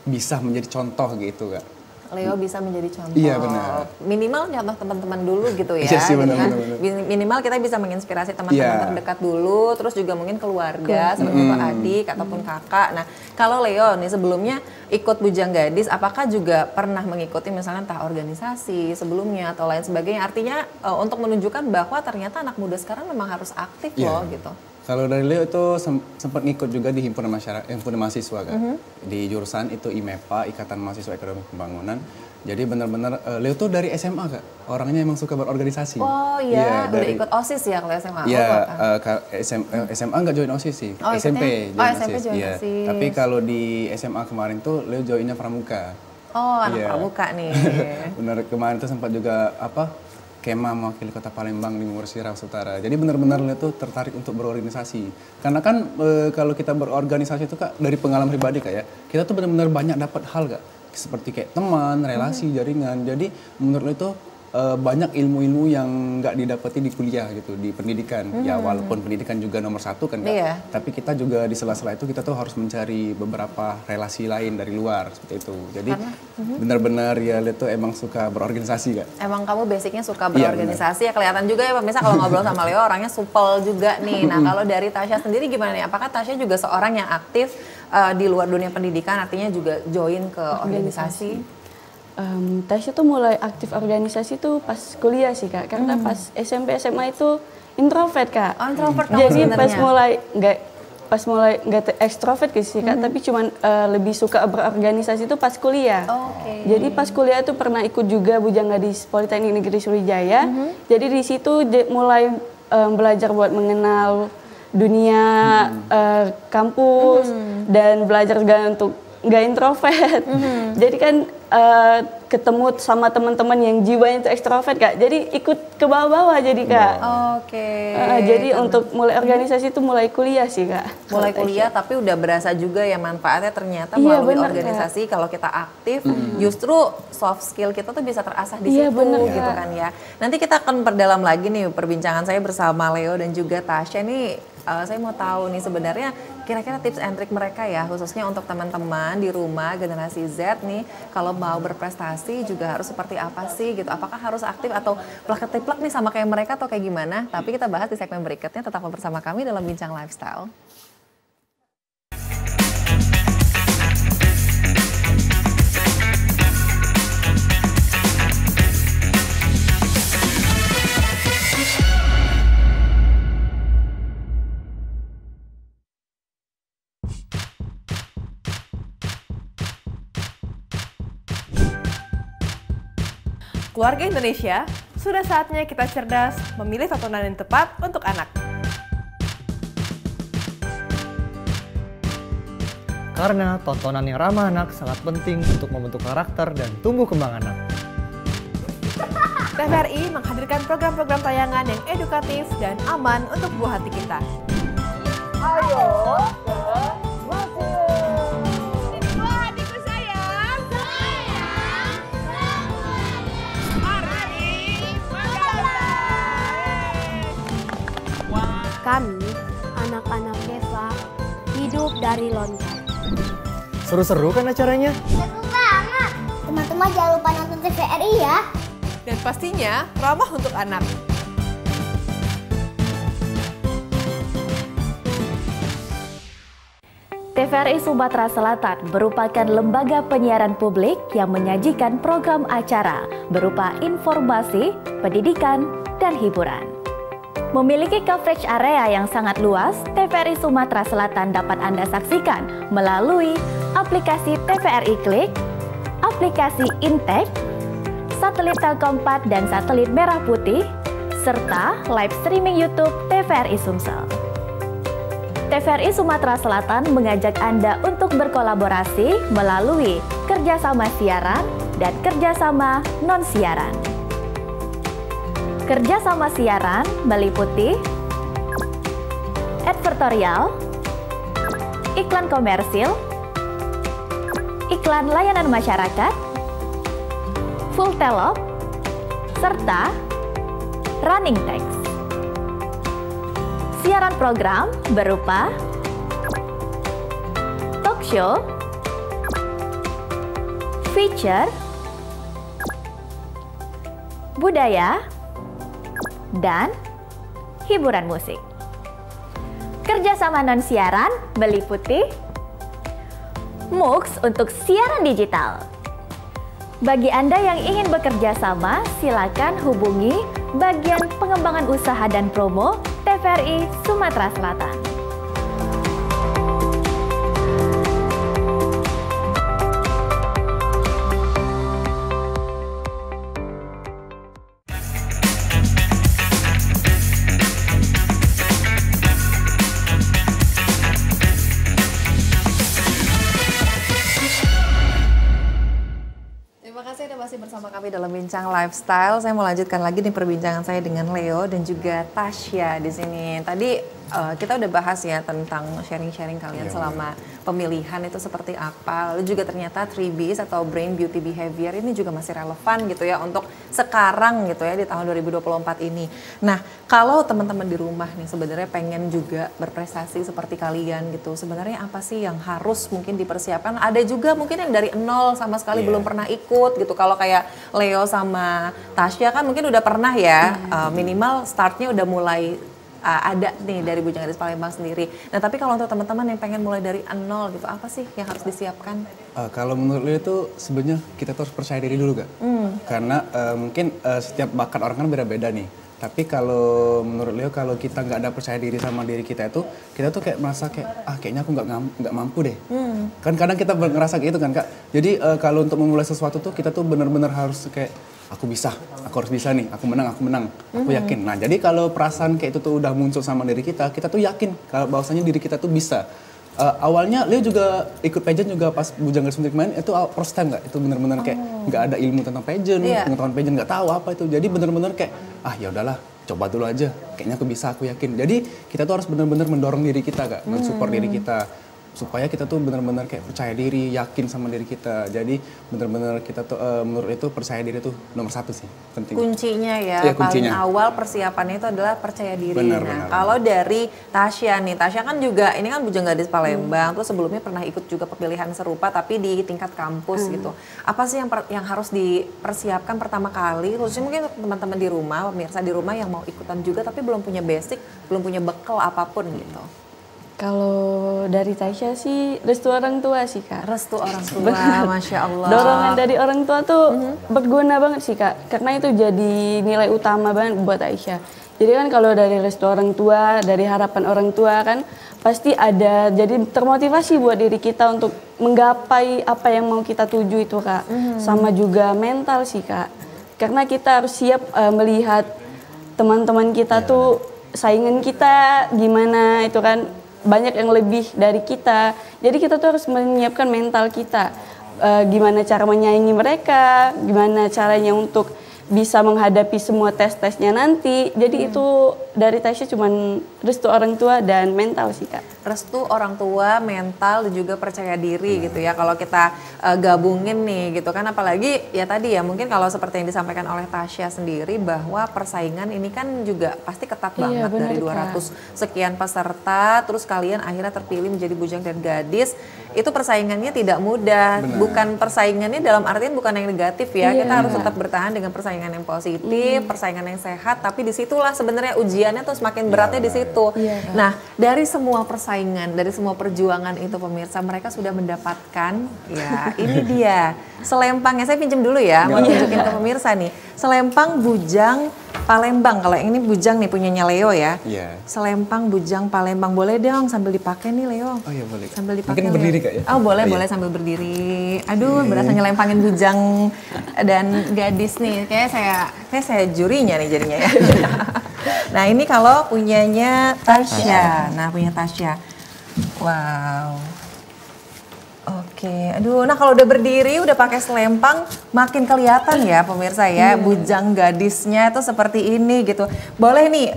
Speaker 2: bisa menjadi contoh gitu Kak.
Speaker 1: Leo bisa menjadi contoh.
Speaker 2: Iya benar.
Speaker 1: Minimal contoh teman-teman dulu gitu ya.
Speaker 2: Iya sih, benar.
Speaker 1: Minimal kita bisa menginspirasi teman-teman terdekat dulu, terus juga mungkin keluarga, seperti adik ataupun kakak. Nah, kalau Leo nih sebelumnya ikut Bujang Gadis, apakah juga pernah mengikuti misalnya entah organisasi sebelumnya atau lain sebagainya? Artinya untuk menunjukkan bahwa ternyata anak muda sekarang memang harus aktif loh gitu.
Speaker 2: Kalau dari Leo itu sempat ngikut juga di himpunan mahasiswa kan. Di jurusan itu IMEPA, Ikatan Mahasiswa Ekonomi Pembangunan. Jadi benar-benar Leo tuh dari SMA Kak. Orangnya emang suka berorganisasi.
Speaker 1: Oh iya, udah ikut OSIS ya kalau SMA?
Speaker 2: Iya, SMA nggak join OSIS sih. SMP join OSIS. Iya. Tapi kalau di SMA kemarin tuh Leo joinnya Pramuka.
Speaker 1: Oh, anak Pramuka nih.
Speaker 2: Benar, kemarin tuh sempat juga kema mewakili Kota Palembang di Mursi Raus Utara. Jadi benar-benar Leo tuh tertarik untuk berorganisasi. Karena kan kalau kita berorganisasi itu Kak, dari pengalaman pribadi Kak ya, kita tuh benar-benar banyak dapat hal Kak. Seperti kayak teman, relasi, jaringan. Jadi menurut Leo tuh banyak ilmu-ilmu yang nggak didapati di kuliah gitu, di pendidikan. Ya walaupun pendidikan juga nomor satu kan Kak. Tapi kita juga di sela-sela itu kita tuh harus mencari beberapa relasi lain dari luar seperti itu. Jadi benar-benar ya Leo tuh emang suka berorganisasi Kak.
Speaker 1: Emang kamu basicnya suka berorganisasi ya, kelihatan juga ya pemirsa kalau ngobrol sama Leo orangnya supel juga nih. Nah kalau dari Tasya sendiri gimana nih? Apakah Tasya juga seorang yang aktif di luar dunia pendidikan, artinya juga join ke organisasi?
Speaker 3: Tasya tuh mulai aktif organisasi tuh pas kuliah sih Kak, karena pas SMP SMA itu introvert Kak.
Speaker 1: Introvert kamu
Speaker 3: jadi
Speaker 1: sebenarnya.
Speaker 3: pas mulai pas mulai nggak ekstrovert gitu sih Kak, tapi cuman lebih suka berorganisasi itu pas kuliah. Jadi pas kuliah tuh pernah ikut juga Bujang Gadis Politeknik Negeri Sriwijaya. Jadi di situ mulai belajar buat mengenal dunia kampus dan belajar juga untuk nggak introvert. Jadi kan ketemu sama teman-teman yang jiwanya itu ekstrovert Kak. Jadi ikut ke bawah-bawah jadi Kak. Jadi untuk mulai organisasi itu mulai kuliah sih Kak.
Speaker 1: Mulai kuliah tapi udah berasa juga ya manfaatnya ternyata melalui organisasi. Kalau kita aktif justru soft skill kita tuh bisa terasah di situ gitu kan ya. Nanti kita akan perdalam lagi nih perbincangan saya bersama Leo dan juga Tasya nih. Saya mau tahu nih sebenarnya kira-kira tips and trick mereka ya, khususnya untuk teman-teman di rumah generasi Z nih, kalau mau berprestasi juga harus seperti apa sih gitu? Apakah harus aktif atau plak-plak nih sama kayak mereka atau kayak gimana? Tapi kita bahas di segmen berikutnya, tetap bersama kami dalam Bincang Lifestyle.
Speaker 6: Keluarga Indonesia, sudah saatnya kita cerdas memilih tontonan yang tepat untuk anak.
Speaker 7: Karena tontonan yang ramah anak sangat penting untuk membentuk karakter dan tumbuh kembang anak.
Speaker 6: TVRI menghadirkan program-program tayangan yang edukatif dan aman untuk buah hati kita. Ayo ke museum. Buah hatiku sayang.
Speaker 8: Kami, anak-anak Deva, hidup dari loncat.
Speaker 7: Seru-seru kan acaranya?
Speaker 9: Seru banget. Teman-teman jangan lupa nonton TVRI ya.
Speaker 6: Dan pastinya ramah untuk anak.
Speaker 10: TVRI Sumatera Selatan merupakan lembaga penyiaran publik yang menyajikan program acara berupa informasi, pendidikan, dan hiburan. Memiliki coverage area yang sangat luas, TVRI Sumatera Selatan dapat Anda saksikan melalui aplikasi TVRI Klik, aplikasi Intek, satelit Telkom 4 dan satelit Merah Putih, serta live streaming YouTube TVRI Sumsel. TVRI Sumatera Selatan mengajak Anda untuk berkolaborasi melalui kerjasama siaran dan kerjasama non-siaran. Kerjasama siaran meliputi advertorial, iklan komersil, iklan layanan masyarakat, full telop, serta running text. Siaran program berupa talk show, feature, budaya, dan hiburan musik. Kerjasama non-siaran meliputi MUX untuk siaran digital. Bagi Anda yang ingin bekerja sama, silakan hubungi bagian pengembangan usaha dan promo TVRI Sumatera Selatan.
Speaker 1: Bersama kami dalam Bincang Lifestyle, saya mau lanjutkan lagi nih perbincangan saya dengan Leo dan juga Tasya di sini. Tadi kita udah bahas ya tentang sharing-sharing kalian selama pemilihan itu seperti apa. Lalu juga ternyata 3Bs atau Brain Beauty Behavior ini juga masih relevan gitu ya untuk sekarang gitu ya di tahun 2024 ini. Nah, kalau teman-teman di rumah nih sebenarnya pengen juga berprestasi seperti kalian gitu, sebenarnya apa sih yang harus mungkin dipersiapkan? Ada juga mungkin yang dari nol sama sekali belum pernah ikut gitu. Kalau kayak Leo sama Tasya kan mungkin udah pernah ya, minimal startnya udah mulai ada nih dari Bujang Gadis Palembang sendiri. Nah tapi kalau untuk teman-teman yang pengen mulai dari nol gitu, apa sih yang harus disiapkan?
Speaker 2: Kalau menurut Leo itu sebenarnya kita harus percaya diri dulu Kak. Karena mungkin setiap bakat orang kan beda-beda nih. Tapi kalau menurut Leo, kalau kita nggak ada percaya diri sama diri kita tuh kayak merasa kayak kayaknya aku nggak mampu deh. Kan kadang kita ngerasa kayak gitu kan Kak. Jadi kalau untuk memulai sesuatu tuh kita tuh benar-benar harus kayak aku bisa, aku harus bisa nih, aku menang, aku yakin. Nah jadi kalau perasaan kayak itu tuh udah muncul sama diri kita tuh yakin kalau bahwasanya diri kita tuh bisa. Awalnya Leo juga ikut pageant juga pas Bujang Gadis Putri main itu first time nggak? Itu benar-benar kayak nggak ada ilmu tentang pageant, pengetahuan pageant nggak tahu apa itu. Jadi benar-benar kayak ya udahlah, coba dulu aja. Kayaknya aku bisa, aku yakin. Jadi kita tuh harus benar-benar mendorong diri kita Kak, mensupport diri kita supaya kita tuh benar-benar kayak percaya diri, yakin sama diri kita. Jadi benar-benar kita tuh menurut itu percaya diri tuh nomor 1 sih, penting.
Speaker 1: Kuncinya ya, paling awal persiapannya itu adalah percaya diri. Benar. Kalau dari Tasya nih, Tasya kan juga ini kan Bujang Gadis Palembang, terus sebelumnya pernah ikut juga pemilihan serupa tapi di tingkat kampus gitu. Apa sih yang harus dipersiapkan pertama kali, khususnya mungkin teman-teman di rumah, pemirsa di rumah yang mau ikutan juga tapi belum punya basic, belum punya bekal apapun gitu?
Speaker 3: Kalau dari Tasya sih restu orang tua sih Kak.
Speaker 1: Restu orang tua, Masya Allah.
Speaker 3: Dorongan dari orang tua tuh berguna banget sih Kak. Karena itu jadi nilai utama banget buat Aisyah. Jadi kan kalau dari restu orang tua, dari harapan orang tua kan pasti ada jadi termotivasi buat diri kita untuk menggapai apa yang mau kita tuju itu Kak. Sama juga mental sih Kak. Karena kita harus siap melihat teman-teman kita tuh saingan kita gimana itu kan. Banyak yang lebih dari kita, jadi kita tuh harus menyiapkan mental kita, gimana cara menyaingi mereka, gimana caranya untuk bisa menghadapi semua tes-tesnya nanti. Jadi itu dari Tasya cuman restu orang tua dan mental sih Kak.
Speaker 1: Restu orang tua, mental dan juga percaya diri gitu ya. Kalau kita gabungin nih gitu kan, apalagi ya tadi ya mungkin kalau seperti yang disampaikan oleh Tasya sendiri bahwa persaingan ini kan juga pasti ketat banget dari 200 sekian peserta, terus kalian akhirnya terpilih menjadi Bujang dan Gadis. Itu persaingannya tidak mudah. Bukan persaingannya dalam artian bukan yang negatif ya. Kita harus tetap bertahan dengan persaingan yang positif, persaingan yang sehat, tapi disitulah sebenarnya ujiannya tuh semakin beratnya di situ. Nah, dari semua persaingan, dari semua perjuangan itu pemirsa, mereka sudah mendapatkan, ya ini dia, selempangnya. Saya pinjam dulu ya, mau tunjukin ke pemirsa nih. Selempang Bujang Palembang, kalau yang ini Bujang nih punyanya Leo ya. Selempang Bujang Palembang, boleh dong sambil dipakai nih Leo.
Speaker 2: Oh iya boleh.
Speaker 1: Sambil dipakai.
Speaker 2: Mungkin berdiri Kak ya?
Speaker 1: Oh boleh, boleh sambil berdiri. Aduh, berasa nyelempangin Bujang dan Gadis nih. Kayak saya jurinya nih jadinya ya. Nah ini kalau punyanya Tasya. Nah punya Tasya. Wow. Oke, aduh, nah kalau udah berdiri, udah pakai selempang, makin kelihatan ya pemirsa ya, Bujang Gadisnya itu seperti ini gitu. Boleh nih,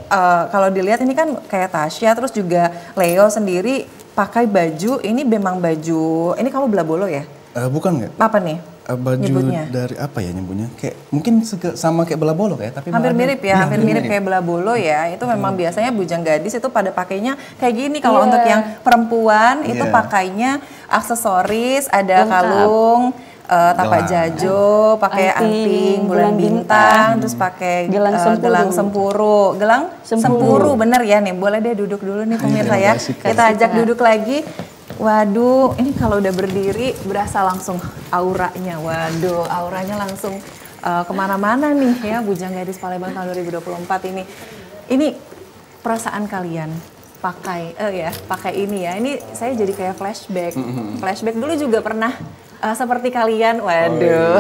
Speaker 1: kalau dilihat ini kan kayak Tasya, terus juga Leo sendiri pakai baju, ini memang baju, ini kamu Bela Bolo ya?
Speaker 2: Bukan nggak?
Speaker 1: Apa nih?
Speaker 2: Baju nyebutnya? Dari apa ya nyebutnya? Kayak mungkin sama kayak Bela Bolo kayak, tapi
Speaker 1: hampir mirip ya, hampir mirip kayak Bela Bolo ya. Itu memang biasanya Bujang Gadis itu pada pakainya kayak gini. Kalau untuk yang perempuan itu pakainya aksesoris, ada kalung, tapak jajo, pakai anting, bulan bintang, terus pakai gelang sempuru. Gelang sempuru bener ya nih. Boleh deh duduk dulu nih pemirsa ya. Kita ajak duduk lagi. Waduh, ini kalau udah berdiri berasa langsung auranya. Waduh, auranya langsung kemana-mana nih ya, Bujang Gadis Palembang tahun 2024 ini. Ini perasaan kalian pakai ini ya. Ini saya jadi kayak flashback. Flashback dulu juga pernah seperti kalian. Waduh.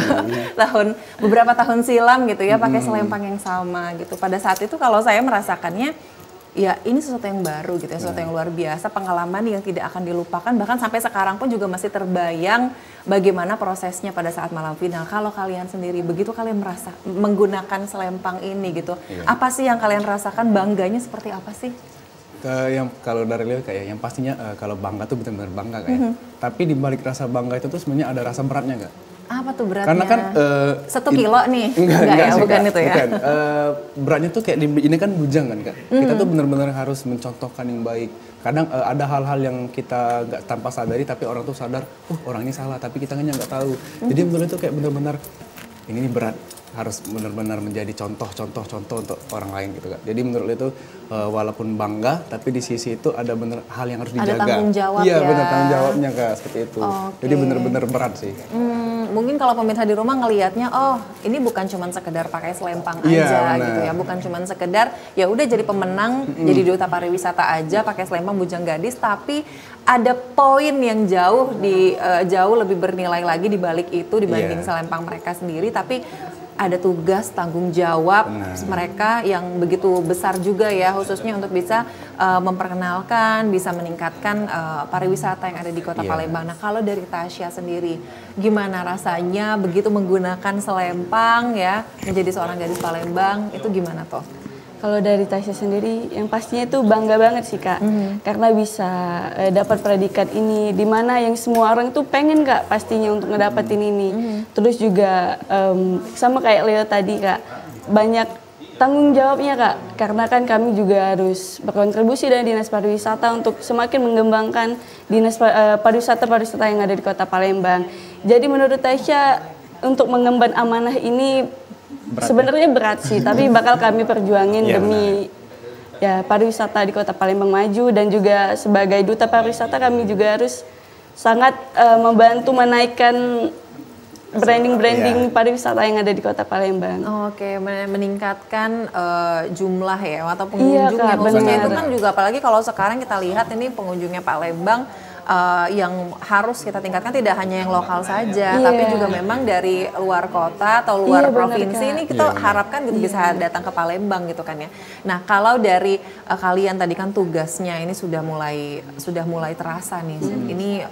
Speaker 1: Beberapa tahun silam gitu ya, pakai selempang yang sama gitu. Pada saat itu kalau saya merasakannya ya ini sesuatu yang baru gitu ya, sesuatu yang luar biasa, pengalaman yang tidak akan dilupakan, bahkan sampai sekarang pun juga masih terbayang bagaimana prosesnya pada saat malam final. Kalau kalian sendiri, begitu kalian merasa menggunakan selempang ini gitu, apa sih yang kalian rasakan, bangganya seperti apa sih?
Speaker 2: Yang kalau dari Leo kayak yang pastinya kalau bangga tuh benar-benar bangga kayak. Tapi di balik rasa bangga itu tuh sebenarnya ada rasa beratnya Kak.
Speaker 1: Apa tuh beratnya?
Speaker 2: Kan
Speaker 1: 1 kilo nih? Enggak ya, bukan itu ya?
Speaker 2: Bukan. Beratnya tuh kayak ini kan Bujang kan Kak. Kita tuh benar-benar harus mencontohkan yang baik. Kadang ada hal-hal yang kita nggak tanpa sadari tapi orang tuh sadar, orang ini salah tapi kita kan nggak tahu. Jadi menurut itu kayak benar-benar ini berat, harus benar-benar menjadi contoh untuk orang lain gitu Kak. Jadi menurut itu walaupun bangga tapi di sisi itu ada bener hal yang harus dijaga.
Speaker 1: Ada tanggung jawab
Speaker 2: Iya benar tanggung jawabnya Kak, seperti itu. Jadi benar-benar berat sih.
Speaker 1: Mungkin kalau pemirsa di rumah ngelihatnya, oh ini bukan cuma sekedar pakai selempang aja gitu ya, bukan cuma sekedar ya udah jadi pemenang, jadi duta pariwisata aja pakai selempang Bujang Gadis, tapi ada poin yang jauh lebih bernilai lagi di balik itu dibanding selempang mereka sendiri, tapi ada tugas tanggung jawab mereka yang begitu besar juga ya, khususnya untuk bisa memperkenalkan, bisa meningkatkan pariwisata yang ada di Kota Palembang. Nah, kalau dari Tasya sendiri, gimana rasanya begitu menggunakan selempang ya, menjadi seorang gadis Palembang, itu gimana toh?
Speaker 3: Kalau dari Tasya sendiri, yang pastinya itu bangga banget sih Kak, karena bisa dapat predikat ini, dimana yang semua orang tuh pengen Kak pastinya untuk ngedapetin ini. Terus juga sama kayak Leo tadi Kak, banyak tanggung jawabnya Kak, karena kan kami juga harus berkontribusi dari Dinas Pariwisata untuk semakin mengembangkan Dinas Pariwisata yang ada di Kota Palembang. Jadi menurut Tasya, untuk mengemban amanah ini sebenarnya berat sih, tapi bakal kami perjuangin demi pariwisata di Kota Palembang maju, dan juga sebagai duta pariwisata kami juga harus sangat membantu menaikkan branding pariwisata yang ada di Kota Palembang.
Speaker 1: Oke, meningkatkan jumlah ya atau pengunjungnya, khususnya itu kan juga apalagi kalau sekarang kita lihat ini pengunjungnya Palembang. Yang harus kita tingkatkan tidak hanya yang lokal saja, tapi juga memang dari luar kota atau luar provinsi ini kita harapkan gitu bisa datang ke Palembang gitu kan ya. Nah, kalau dari kalian tadi kan tugasnya ini sudah mulai terasa nih. Ini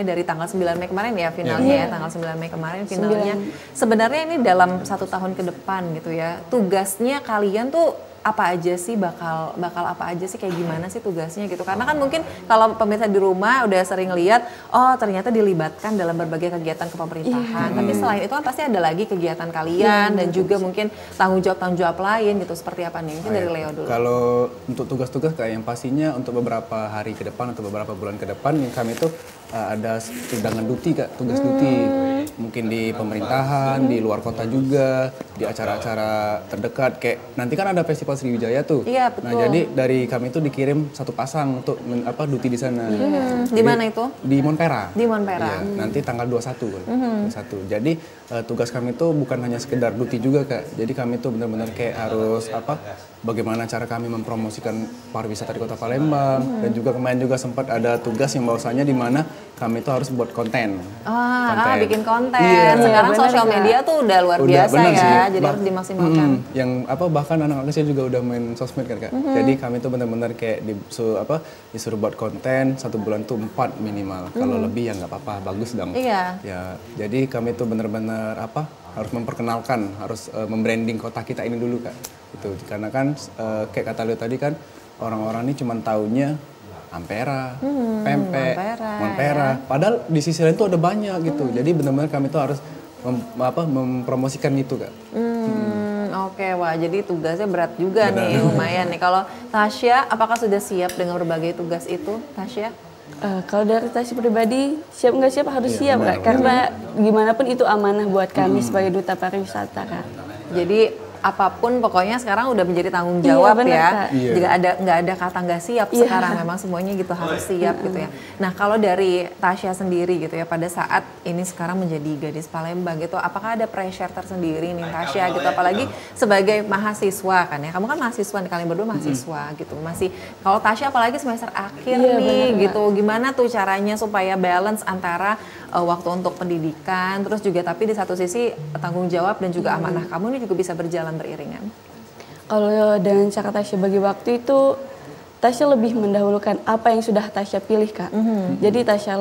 Speaker 1: dari tanggal 9 Mei kemarin ya finalnya ya, tanggal 9 Mei kemarin finalnya. Sebenarnya ini dalam 1 tahun ke depan gitu ya. Tugasnya kalian tuh apa aja sih, bakal apa aja sih, kayak gimana sih tugasnya gitu, karena kan mungkin kalau pemirsa di rumah udah sering lihat, oh ternyata dilibatkan dalam berbagai kegiatan kepemerintahan, tapi selain itu kan pasti ada lagi kegiatan kalian dan juga mungkin tanggung jawab lain gitu, seperti apa nih, mungkin dari Leo dulu.
Speaker 2: Kalau untuk tugas-tugas kayak yang pastinya untuk beberapa hari ke depan atau beberapa bulan ke depan yang kami itu ada undangan duti Kak, tugas duti mungkin di pemerintahan, di luar kota juga, di acara-acara terdekat, kayak nanti kan ada festival Sriwijaya tuh.
Speaker 1: Iya, betul.
Speaker 2: Nah, jadi dari kami itu dikirim 1 pasang untuk duti di sana.
Speaker 1: Di mana itu?
Speaker 2: Di Monpera.
Speaker 1: Di Monpera.
Speaker 2: Iya, nanti tanggal 21 kan. 21. Jadi tugas kami itu bukan hanya sekedar duti juga Kak. Jadi kami itu benar-benar kayak harus bagaimana cara kami mempromosikan pariwisata di Kota Palembang, dan juga kemarin juga sempat ada tugas yang bahwasanya di mana kami itu harus buat konten.
Speaker 1: Bikin konten. Sekarang sosial media tuh udah luar biasa ya, jadi harus dimaksimalkan.
Speaker 2: Yang bahkan anak-anak kecil juga udah main sosmed kan Kak. Jadi kami tuh benar-benar kayak disuruh buat konten 1 bulan tuh 4 minimal. Kalau lebih ya nggak apa-apa, bagus dong.
Speaker 1: Iya.
Speaker 2: Ya, jadi kami tuh benar-benar harus memperkenalkan, harus membranding kota kita ini dulu Kak. Itu karena kan kayak kata Leo tadi kan, orang-orang ini cuma taunya Ampera, Pempek, Monpera. Padahal di sisi lain tuh ada banyak gitu. Jadi benar-benar kami tuh harus mempromosikan itu Kak.
Speaker 1: Oke, wah jadi tugasnya berat juga nih, lumayan nih. Kalau Tasya, apakah sudah siap dengan berbagai tugas itu, Tasya?
Speaker 3: Kalau dari Tasya pribadi, siap nggak siap harus siap Kak, karena gimana pun itu amanah buat kami sebagai duta pariwisata Kak.
Speaker 1: Jadi apapun pokoknya sekarang udah menjadi tanggung jawab ya. Jika nggak ada kata nggak siap sekarang, memang semuanya gitu harus siap gitu ya. Nah, kalau dari Tasya sendiri gitu ya, pada saat ini sekarang menjadi gadis Palembang gitu, apakah ada pressure tersendiri nih Tasya gitu, apalagi sebagai mahasiswa kan ya, kamu kan mahasiswa nih, kalian berdua mahasiswa gitu, masih kalau Tasya apalagi semester akhir nih gitu, gimana tuh caranya supaya balance antara waktu untuk pendidikan, terus juga tapi di satu sisi tanggung jawab dan juga amanah kamu ini juga bisa berjalan beriringan.
Speaker 3: Kalau dengan cara Tasya bagi waktu itu, Tasya lebih mendahulukan apa yang sudah Tasya pilih Kak. Jadi Tasya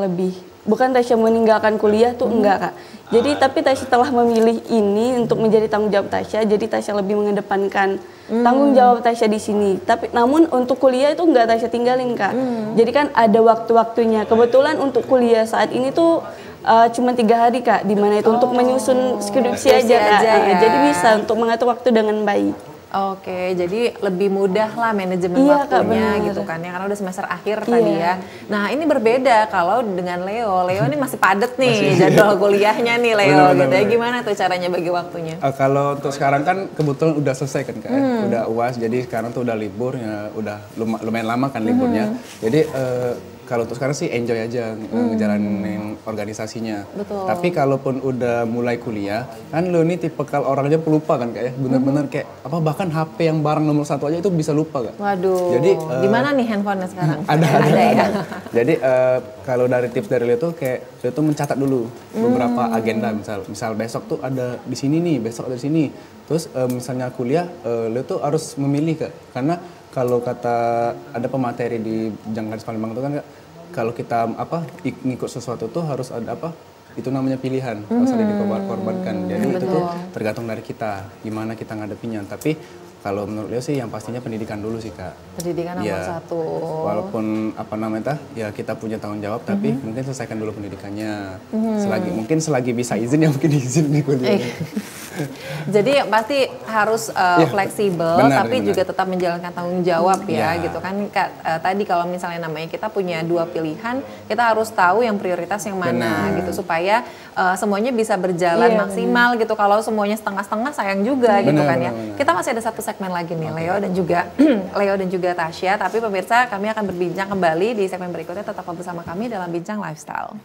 Speaker 3: bukan Tasya meninggalkan kuliah tuh enggak Kak. Jadi tapi Tasya telah memilih ini untuk menjadi tanggung jawab Tasya, jadi Tasya lebih mengedepankan tanggung jawab Tasya di sini. Tapi namun untuk kuliah itu enggak Tasya tinggalin Kak. Jadi kan ada waktu-waktunya. Kebetulan untuk kuliah saat ini tuh cuma 3 hari Kak, dimana itu untuk menyusun skripsi aja Kak.
Speaker 1: Ya.
Speaker 3: Jadi bisa untuk mengatur waktu dengan baik.
Speaker 1: Oke, jadi lebih mudah lah manajemen waktunya Kak, gitu kan ya, karena udah semester akhir tadi ya. Nah, ini berbeda kalau dengan Leo. Leo ini masih padat nih jadwal kuliahnya nih Leo gitu ya. Gimana tuh caranya bagi waktunya?
Speaker 2: Kalau untuk sekarang kan kebetulan udah selesai kan Kak, udah UAS, jadi sekarang tuh udah libur ya, udah lumayan lama kan liburnya. Jadi kalau untuk sekarang sih enjoy aja ngejalanin organisasinya.
Speaker 1: Betul.
Speaker 2: Tapi kalaupun udah mulai kuliah, kan lo ini tipikal orangnya pelupa kan kayak bener-bener kayak apa bahkan HP yang barang nomor 1 aja itu bisa lupa Kak.
Speaker 1: Waduh.
Speaker 2: Jadi
Speaker 1: di mana nih handphonenya sekarang?
Speaker 2: Ada
Speaker 1: ya.
Speaker 2: Jadi kalau dari tips dari lo tuh kayak lo tuh mencatat dulu beberapa agenda, misal besok tuh ada di sini nih, besok ada di sini. Terus misalnya kuliah, lo tuh harus memilih Kak, karena kalau kata ada pemateri di Janggaris Palembang itu kan Kak, kalau kita ngikut sesuatu tuh harus ada itu namanya pilihan, harus ada dikorbankan. Jadi itu tuh tergantung dari kita gimana kita ngadepinya. Tapi kalau menurut Leo sih yang pastinya pendidikan dulu sih Kak.
Speaker 1: Pendidikan nomor 1.
Speaker 2: Walaupun ya kita punya tanggung jawab, tapi mungkin selesaikan dulu pendidikannya. Selagi bisa izin ya mungkin izin nih kuliahnya.
Speaker 1: Jadi pasti harus fleksibel, tapi juga tetap menjalankan tanggung jawab gitu kan Kak. Tadi kalau misalnya namanya kita punya 2 pilihan, kita harus tahu yang prioritas yang mana gitu supaya semuanya bisa berjalan maksimal gitu. Kalau semuanya setengah-setengah sayang juga gitu kan ya. Kita masih ada satu segmen lagi nih, Leo dan juga Tasya. Tapi pemirsa, kami akan berbincang kembali di segmen berikutnya. Tetap bersama kami dalam Bincang Lifestyle.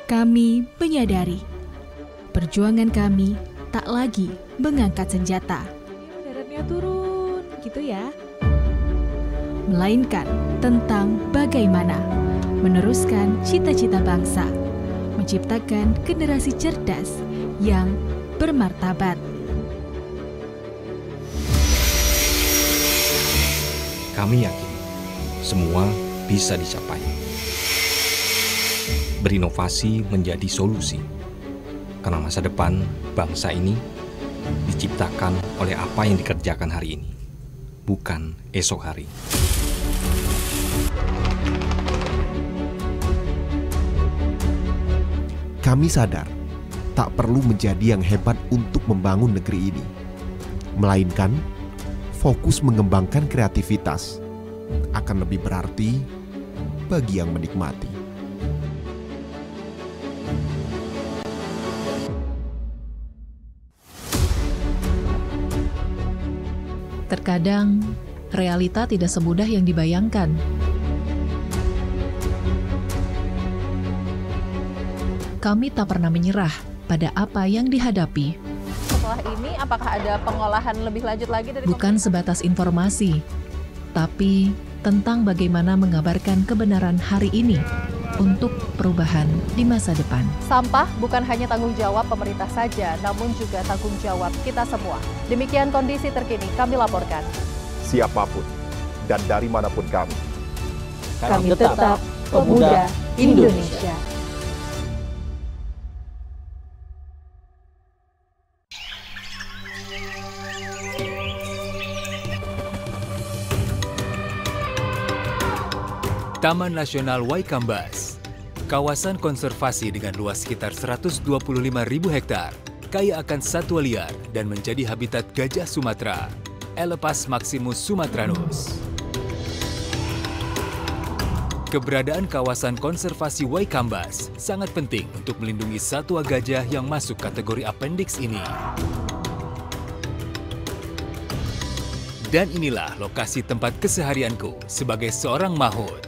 Speaker 11: Kami menyadari perjuangan kami tak lagi mengangkat senjata. Daratnya turun, gitu ya. Melainkan tentang bagaimana meneruskan cita-cita bangsa, menciptakan generasi cerdas yang bermartabat.
Speaker 12: Kami yakin semua bisa dicapai. Berinovasi menjadi solusi, karena masa depan bangsa ini diciptakan oleh apa yang dikerjakan hari ini, bukan esok hari.
Speaker 13: Kami sadar tak perlu menjadi yang hebat untuk membangun negeri ini, melainkan fokus mengembangkan kreativitas akan lebih berarti bagi yang menikmati.
Speaker 14: Terkadang, realita tidak semudah yang dibayangkan. Kami tak pernah menyerah pada apa yang dihadapi.
Speaker 1: Setelah ini, apakah ada pengolahan lebih lanjut lagi dari
Speaker 14: bukan sebatas informasi, tapi tentang bagaimana mengabarkan kebenaran hari ini untuk perubahan di masa depan.
Speaker 1: Sampah bukan hanya tanggung jawab pemerintah saja, namun juga tanggung jawab kita semua. Demikian kondisi terkini kami laporkan.
Speaker 15: Siapapun dan dari manapun kami
Speaker 1: tetap pemuda Indonesia.
Speaker 4: Taman Nasional Waikambas, kawasan konservasi dengan luas sekitar 125.000 hektar, kaya akan satwa liar dan menjadi habitat gajah Sumatera, Elepas maximus sumatranus. Keberadaan kawasan konservasi Waikambas sangat penting untuk melindungi satwa gajah yang masuk kategori appendix ini. Dan inilah lokasi tempat keseharianku sebagai seorang mahout.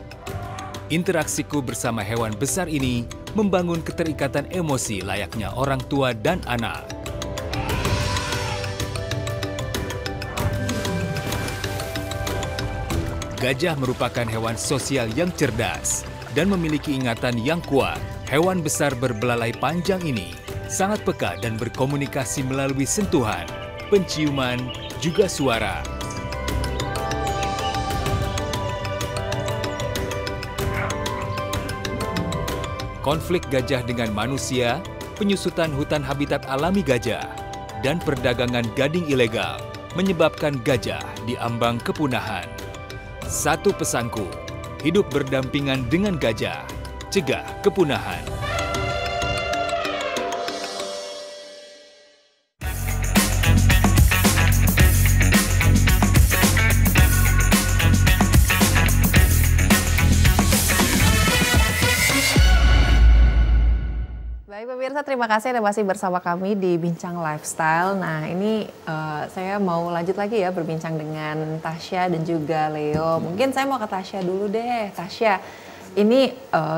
Speaker 4: Interaksiku bersama hewan besar ini membangun keterikatan emosi layaknya orang tua dan anak. Gajah merupakan hewan sosial yang cerdas dan memiliki ingatan yang kuat. Hewan besar berbelalai panjang ini sangat peka dan berkomunikasi melalui sentuhan, penciuman, juga suara. Konflik gajah dengan manusia, penyusutan hutan habitat alami gajah, dan perdagangan gading ilegal menyebabkan gajah diambang kepunahan. Satu pesanku, hidup berdampingan dengan gajah, cegah kepunahan.
Speaker 1: pemirsa, terima kasih Anda masih bersama kami di Bincang Lifestyle. Nah ini saya mau lanjut lagi ya berbincang dengan Tasya dan juga Leo. Mungkin saya mau ke Tasya dulu deh. Tasya, ini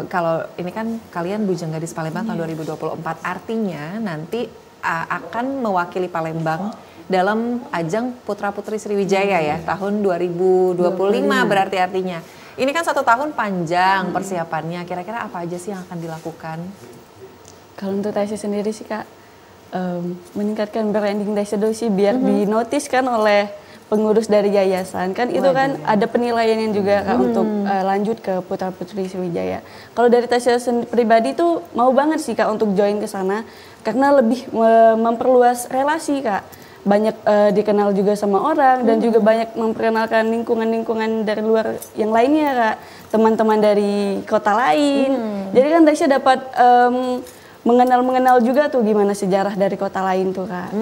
Speaker 1: kalau ini kan kalian Bujang Gadis Palembang tahun 2024, artinya nanti akan mewakili Palembang dalam ajang Putra Putri Sriwijaya ya tahun 2025 berarti artinya. Ini kan 1 tahun panjang persiapannya. Kira-kira apa aja sih yang akan dilakukan?
Speaker 3: Kalau untuk Tasya sendiri sih Kak, meningkatkan branding Tasya dulu sih biar dinotis kan oleh pengurus dari yayasan. Kan itu kan ada penilaiannya juga Kak untuk lanjut ke Putra Putri Sriwijaya. Kalau dari Tasya pribadi tuh mau banget sih Kak untuk join ke sana karena lebih memperluas relasi Kak. Banyak dikenal juga sama orang dan juga banyak memperkenalkan lingkungan-lingkungan dari luar yang lainnya Kak. Teman-teman dari kota lain. Jadi kan Tasya dapat mengenal juga tuh gimana sejarah dari kota lain tuh Kak.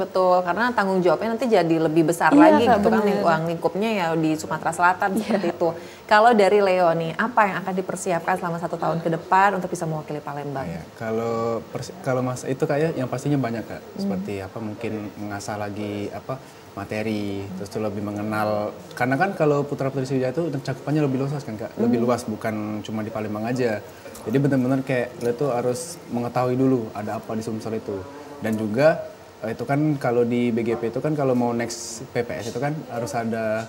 Speaker 1: Betul, karena tanggung jawabnya nanti jadi lebih besar lagi Kak, gitu kan, lingkupnya ya di Sumatera Selatan seperti itu. Kalau dari Leo nih, apa yang akan dipersiapkan selama 1 tahun ke depan untuk bisa mewakili Palembang?
Speaker 2: Ya, kalau masa itu kayak yang pastinya banyak Kak, seperti apa mungkin mengasah lagi materi, terus tuh lebih mengenal, karena kan kalau Putra Putri Sriwijaya itu cakupannya lebih luas kan Kak, lebih luas, bukan cuma di Palembang aja. Jadi benar-benar kayak lo tuh harus mengetahui dulu ada apa di Sumsel itu. Dan juga itu kan kalau di BGP itu kan kalau mau next PPS itu kan harus ada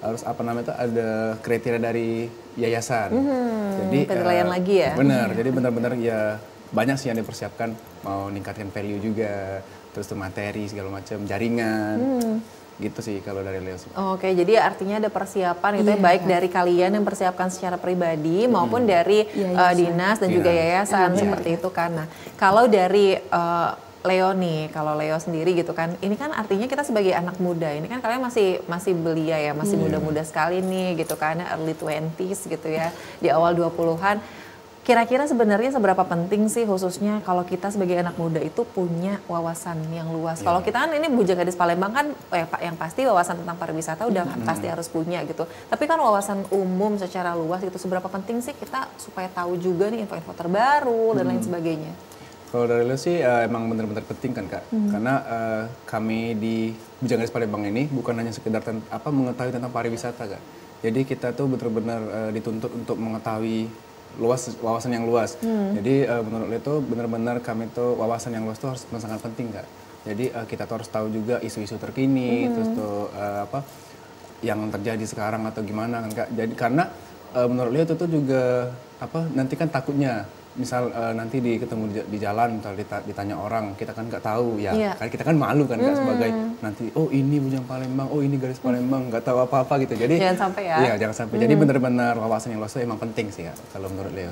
Speaker 2: ada kriteria dari yayasan. Jadi
Speaker 1: penilaian lagi ya.
Speaker 2: Benar. Jadi benar-benar ya banyak sih yang dipersiapkan, mau ningkatkan value juga, terus tuh materi segala macam, jaringan. Gitu sih kalau dari Leo.
Speaker 1: Oke, jadi artinya ada persiapan gitu ya, baik dari kalian yang persiapkan secara pribadi maupun dari dinas dan juga yayasan seperti itu kan. Nah, kalau dari Leo nih, kalau Leo sendiri gitu kan, ini kan artinya kita sebagai anak muda, ini kan kalian masih belia ya, masih muda-muda sekali nih gitu kan, early 20s gitu ya, di awal 20-an. Kira-kira sebenarnya seberapa penting sih khususnya kalau kita sebagai anak muda itu punya wawasan yang luas. Kalau kita kan ini Bujang Gadis Palembang kan yang pasti wawasan tentang pariwisata udah pasti harus punya gitu. Tapi kan wawasan umum secara luas itu seberapa penting sih kita supaya tahu juga nih info-info terbaru dan lain sebagainya.
Speaker 2: Kalau dari lo sih emang benar-benar penting kan Kak. Karena kami di Bujang Gadis Palembang ini bukan hanya sekedar mengetahui tentang pariwisata Kak. Jadi kita tuh benar-benar dituntut untuk mengetahui wawasan yang luas. Jadi menurut lo itu benar-benar kami tuh wawasan yang luas tuh harus sangat penting Kak. Jadi kita tuh harus tahu juga isu-isu terkini, terus tuh yang terjadi sekarang atau gimana kan Kak. Jadi karena menurut lo itu tuh juga nanti kan takutnya misal nanti ketemu di jalan, misal ditanya orang, kita kan nggak tahu ya, kan kita kan malu kan Kak sebagai nanti, oh ini Bujang Palembang, oh ini Gadis Palembang, nggak tahu apa-apa gitu. Jadi
Speaker 1: jangan sampai ya.
Speaker 2: Iya, jangan sampai. Jadi benar-benar wawasan yang luas itu emang penting sih Kak, kalau menurut Leo.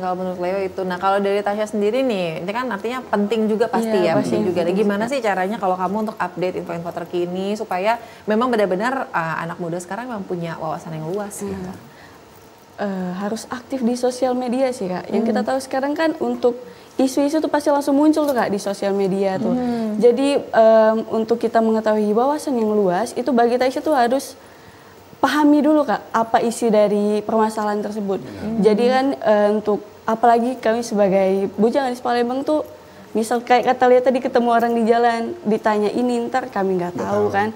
Speaker 1: Kalau menurut Leo itu. Nah kalau dari Tasya sendiri nih, ini kan artinya penting juga pasti penting juga. Gimana sih caranya kalau kamu untuk update info-info terkini supaya memang benar-benar anak muda sekarang memang punya wawasan yang luas gitu?
Speaker 3: Harus aktif di sosial media sih Kak. Yang kita tahu sekarang kan untuk isu-isu tuh pasti langsung muncul tuh Kak di sosial media tuh. Jadi untuk kita mengetahui wawasan yang luas itu bagi Tasya tuh harus pahami dulu Kak apa isi dari permasalahan tersebut. Jadi kan untuk apalagi kami sebagai Bujang Gadis Palembang tuh misal kayak kata lihat tadi ketemu orang di jalan ditanya ini ntar kami nggak tahu kan.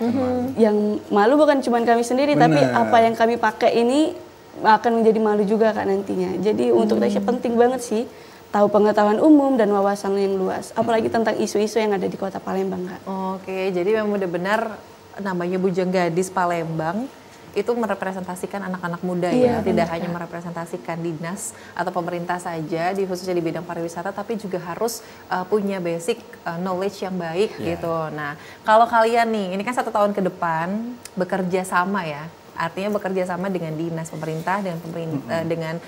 Speaker 3: Yang malu bukan cuma kami sendiri tapi apa yang kami pakai ini akan menjadi malu juga Kak nantinya. Jadi untuk Tasya penting banget sih tahu pengetahuan umum dan wawasan yang luas. Apalagi tentang isu-isu yang ada di kota Palembang Kak.
Speaker 1: Oke, jadi memang benar-benar namanya Bujang Gadis Palembang itu merepresentasikan anak-anak muda ya. Tidak hanya merepresentasikan dinas atau pemerintah saja khususnya di bidang pariwisata, tapi juga harus punya basic knowledge yang baik gitu. Nah, kalau kalian nih, ini kan 1 tahun ke depan bekerja sama ya. Artinya bekerja sama dengan dinas pemerintah, dengan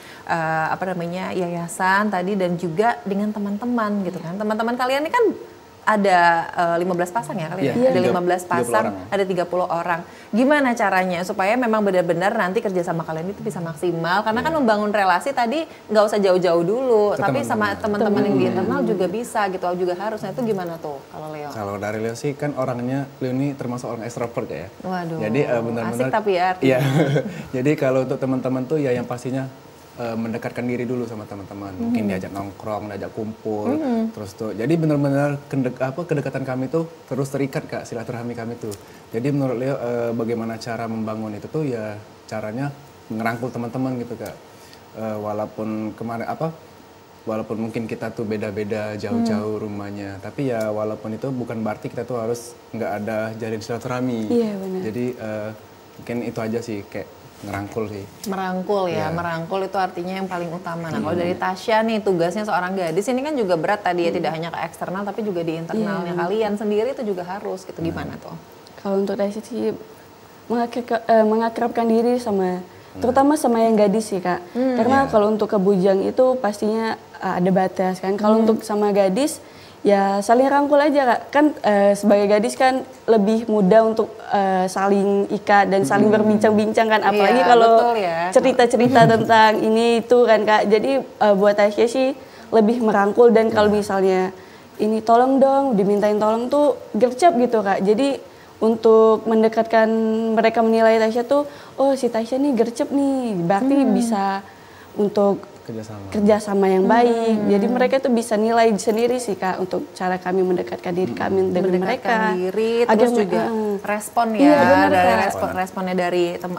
Speaker 1: yayasan tadi dan juga dengan teman-teman gitu kan. Teman-teman kalian ini kan ada 15 pasang ya kalian? Ada 15 pasang, ada 30 orang. Gimana caranya supaya memang benar-benar nanti kerjasama kalian itu bisa maksimal? Karena kan membangun relasi tadi nggak usah jauh-jauh dulu, tapi sama teman-teman yang di internal juga bisa gitu, juga harus. Nah itu gimana tuh kalau Leo?
Speaker 2: Kalau dari Leo sih kan orangnya, Leo ini termasuk orang extrovert ya.
Speaker 1: Waduh,
Speaker 2: jadi benar-benar
Speaker 1: asik tapi ya artinya.
Speaker 2: Jadi kalau untuk teman-teman tuh ya yang pastinya mendekatkan diri dulu sama teman-teman. Mungkin diajak nongkrong, diajak kumpul, terus tuh. Jadi benar-benar kedekatan kami tuh terus terikat Kak, silaturahmi kami tuh. Jadi menurut Leo bagaimana cara membangun itu tuh ya caranya ngerangkul teman-teman gitu Kak. Walaupun walaupun mungkin kita tuh beda-beda jauh-jauh rumahnya, tapi ya walaupun itu bukan berarti kita tuh harus nggak ada jalin silaturahmi.
Speaker 3: Iya benar.
Speaker 2: Jadi mungkin itu aja sih kayak ngerangkul sih.
Speaker 1: Merangkul ya, merangkul itu artinya yang paling utama. Nah kalau dari Tasya nih tugasnya seorang gadis ini kan juga berat tadi ya, tidak hanya ke eksternal tapi juga di internalnya kalian sendiri itu juga harus gitu. Gimana tuh?
Speaker 3: Kalau untuk Tasya sih mengakrabkan diri sama terutama sama yang gadis sih Kak. Karena kalau untuk ke bujang itu pastinya ada batas kan. Kalau untuk sama gadis ya saling rangkul aja Kak. Kan sebagai gadis kan lebih mudah untuk saling ikat dan saling berbincang-bincang kan. Apalagi kalau cerita-cerita tentang ini itu kan Kak. Jadi buat Tasya sih lebih merangkul dan kalau misalnya ini tolong dong, dimintain tolong tuh gercep gitu Kak. Jadi untuk mendekatkan mereka menilai Tasya tuh, oh si Tasya nih gercep nih, berarti bisa untuk kerjasama yang baik. Jadi mereka tuh bisa nilai sendiri sih Kak untuk cara kami mendekatkan diri kami dengan mereka.
Speaker 1: Diri, terus juga respon ya, dari responnya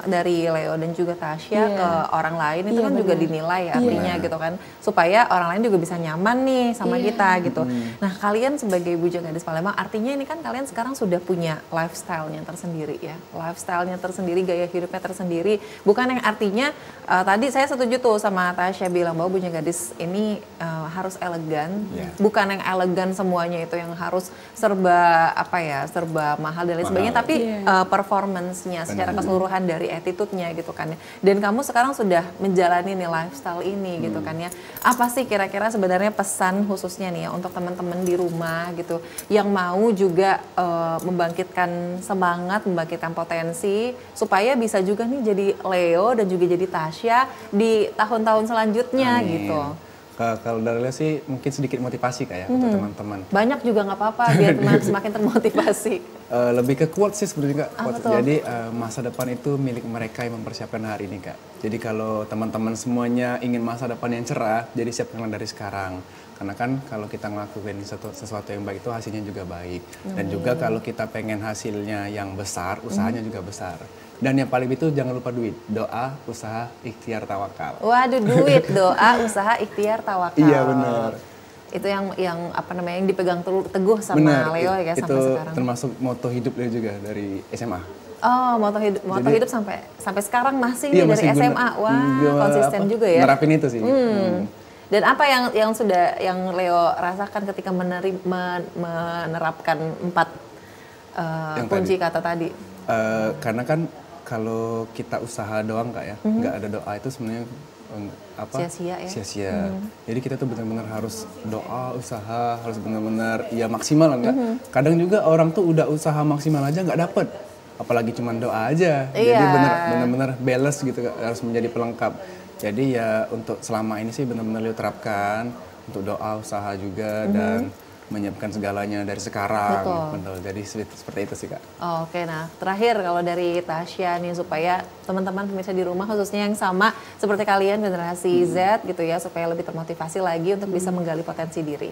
Speaker 1: dari Leo dan juga Tasya ke orang lain itu kan juga dinilai artinya gitu kan, supaya orang lain juga bisa nyaman nih sama kita gitu. Nah kalian sebagai Bujang Gadis Palembang artinya ini kan kalian sekarang sudah punya lifestyle-nya tersendiri ya, lifestyle-nya tersendiri, gaya hidupnya tersendiri. Bukan yang artinya tadi saya setuju tuh sama Tasya bilang bahwa Bujang Gadis ini harus elegan, bukan yang elegan semuanya itu yang harus serba serba mahal dan lain sebagainya, tapi performance-nya secara keseluruhan dari attitude-nya gitu kan ya. Dan kamu sekarang sudah menjalani nih lifestyle ini gitu kan ya. Apa sih kira-kira sebenarnya pesan khususnya nih ya untuk teman-teman di rumah gitu yang mau juga membangkitkan semangat, membangkitkan potensi supaya bisa juga nih jadi Leo dan juga jadi Tasya di tahun-tahun selanjutnya gitu.
Speaker 2: Kalau dari Leo sih mungkin sedikit motivasi Kak ya untuk teman-teman.
Speaker 1: Banyak juga nggak apa-apa biar teman semakin termotivasi.
Speaker 2: Lebih ke quote sih sebenarnya Kak. Jadi masa depan itu milik mereka yang mempersiapkan hari ini Kak. Jadi kalau teman-teman semuanya ingin masa depan yang cerah, jadi siapkanlah dari sekarang. Karena kan kalau kita ngelakuin sesuatu yang baik itu hasilnya juga baik. Dan juga kalau kita pengen hasilnya yang besar, usahanya juga besar. Dan yang paling itu jangan lupa duit, doa, usaha, ikhtiar, tawakal.
Speaker 1: Waduh, duit, doa, usaha, ikhtiar, tawakal.
Speaker 2: Iya benar.
Speaker 1: Itu yang dipegang teguh sama Leo ya sampai sekarang.
Speaker 2: Itu termasuk moto hidup Leo juga dari SMA.
Speaker 1: Oh, moto hidup sampai sekarang masih nih dari SMA. Wah, konsisten juga ya.
Speaker 2: Nerapin itu sih.
Speaker 1: Dan apa yang Leo rasakan ketika menerapkan 4 kunci kata tadi?
Speaker 2: Karena kan kalau kita usaha doang Kak ya, nggak ada doa itu sebenarnya sia-sia. Jadi kita tuh benar-benar harus doa, usaha, harus benar-benar ya maksimal enggak. Kadang juga orang tuh udah usaha maksimal aja nggak dapet, apalagi cuma doa aja. Jadi benar-benar balance gitu Kak, harus menjadi pelengkap. Jadi ya untuk selama ini sih benar-benar Leo terapkan untuk doa, usaha juga dan menyiapkan segalanya dari sekarang. Betul. Jadi seperti itu sih Kak.
Speaker 1: Oke, nah terakhir kalau dari Tasya nih supaya teman-teman pemirsa di rumah khususnya yang sama seperti kalian generasi Z gitu ya supaya lebih termotivasi lagi untuk bisa menggali potensi diri.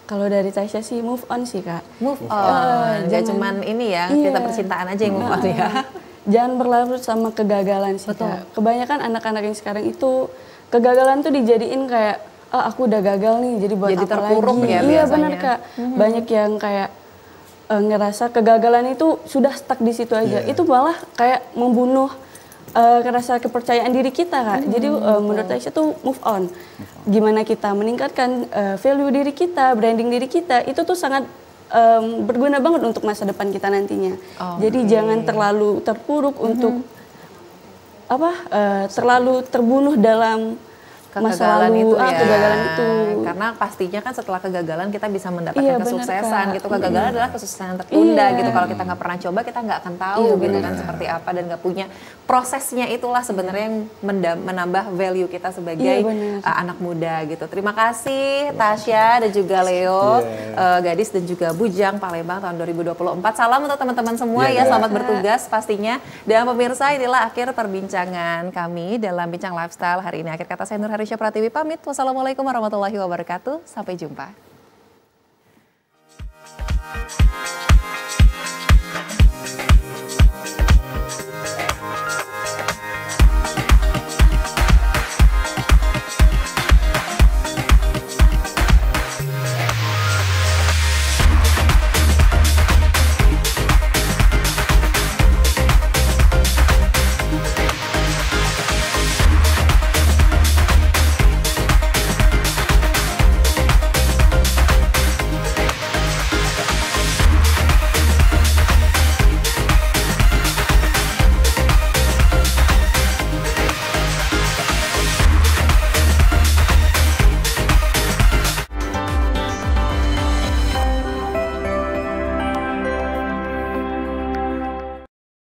Speaker 3: Kalau dari Tasya sih move on sih Kak.
Speaker 1: Move on, jangan cuman ini ya kita percintaan aja yang move on ya.
Speaker 3: Jangan berlarut sama kegagalan sih Kak. Kebanyakan anak-anak yang sekarang itu kegagalan tuh dijadiin kayak aku udah gagal nih, jadi buat
Speaker 1: jadi
Speaker 3: apa
Speaker 1: terpuruk
Speaker 3: lagi?
Speaker 1: Ya
Speaker 3: iya
Speaker 1: biasanya.
Speaker 3: Benar Kak. Banyak yang kayak ngerasa kegagalan itu sudah stuck di situ aja. Itu malah kayak membunuh rasa kepercayaan diri kita Kak. Jadi menurut saya tuh move on. Gimana kita meningkatkan value diri kita, branding diri kita, itu tuh sangat berguna banget untuk masa depan kita nantinya. Jadi jangan terlalu terpuruk untuk terlalu terbunuh dalam masa lalu, kegagalan itu.
Speaker 1: Karena pastinya kan setelah kegagalan kita bisa mendapatkan kesuksesan gitu. Kegagalan adalah kesuksesan yang tertunda gitu. Kalau kita nggak pernah coba, kita nggak akan tahu gitu kan seperti apa, dan nggak punya prosesnya, itulah sebenarnya yang menambah value kita sebagai anak muda gitu. Terima kasih Tasya dan juga Leo, gadis dan juga bujang Palembang tahun 2024. Salam untuk teman-teman semua ya, selamat bertugas pastinya. Dan pemirsa, inilah akhir perbincangan kami dalam Bincang Lifestyle hari ini. Akhir kata saya Nur Harisya Pratiwi pamit. Wassalamualaikum warahmatullahi wabarakatuh. Sampai jumpa.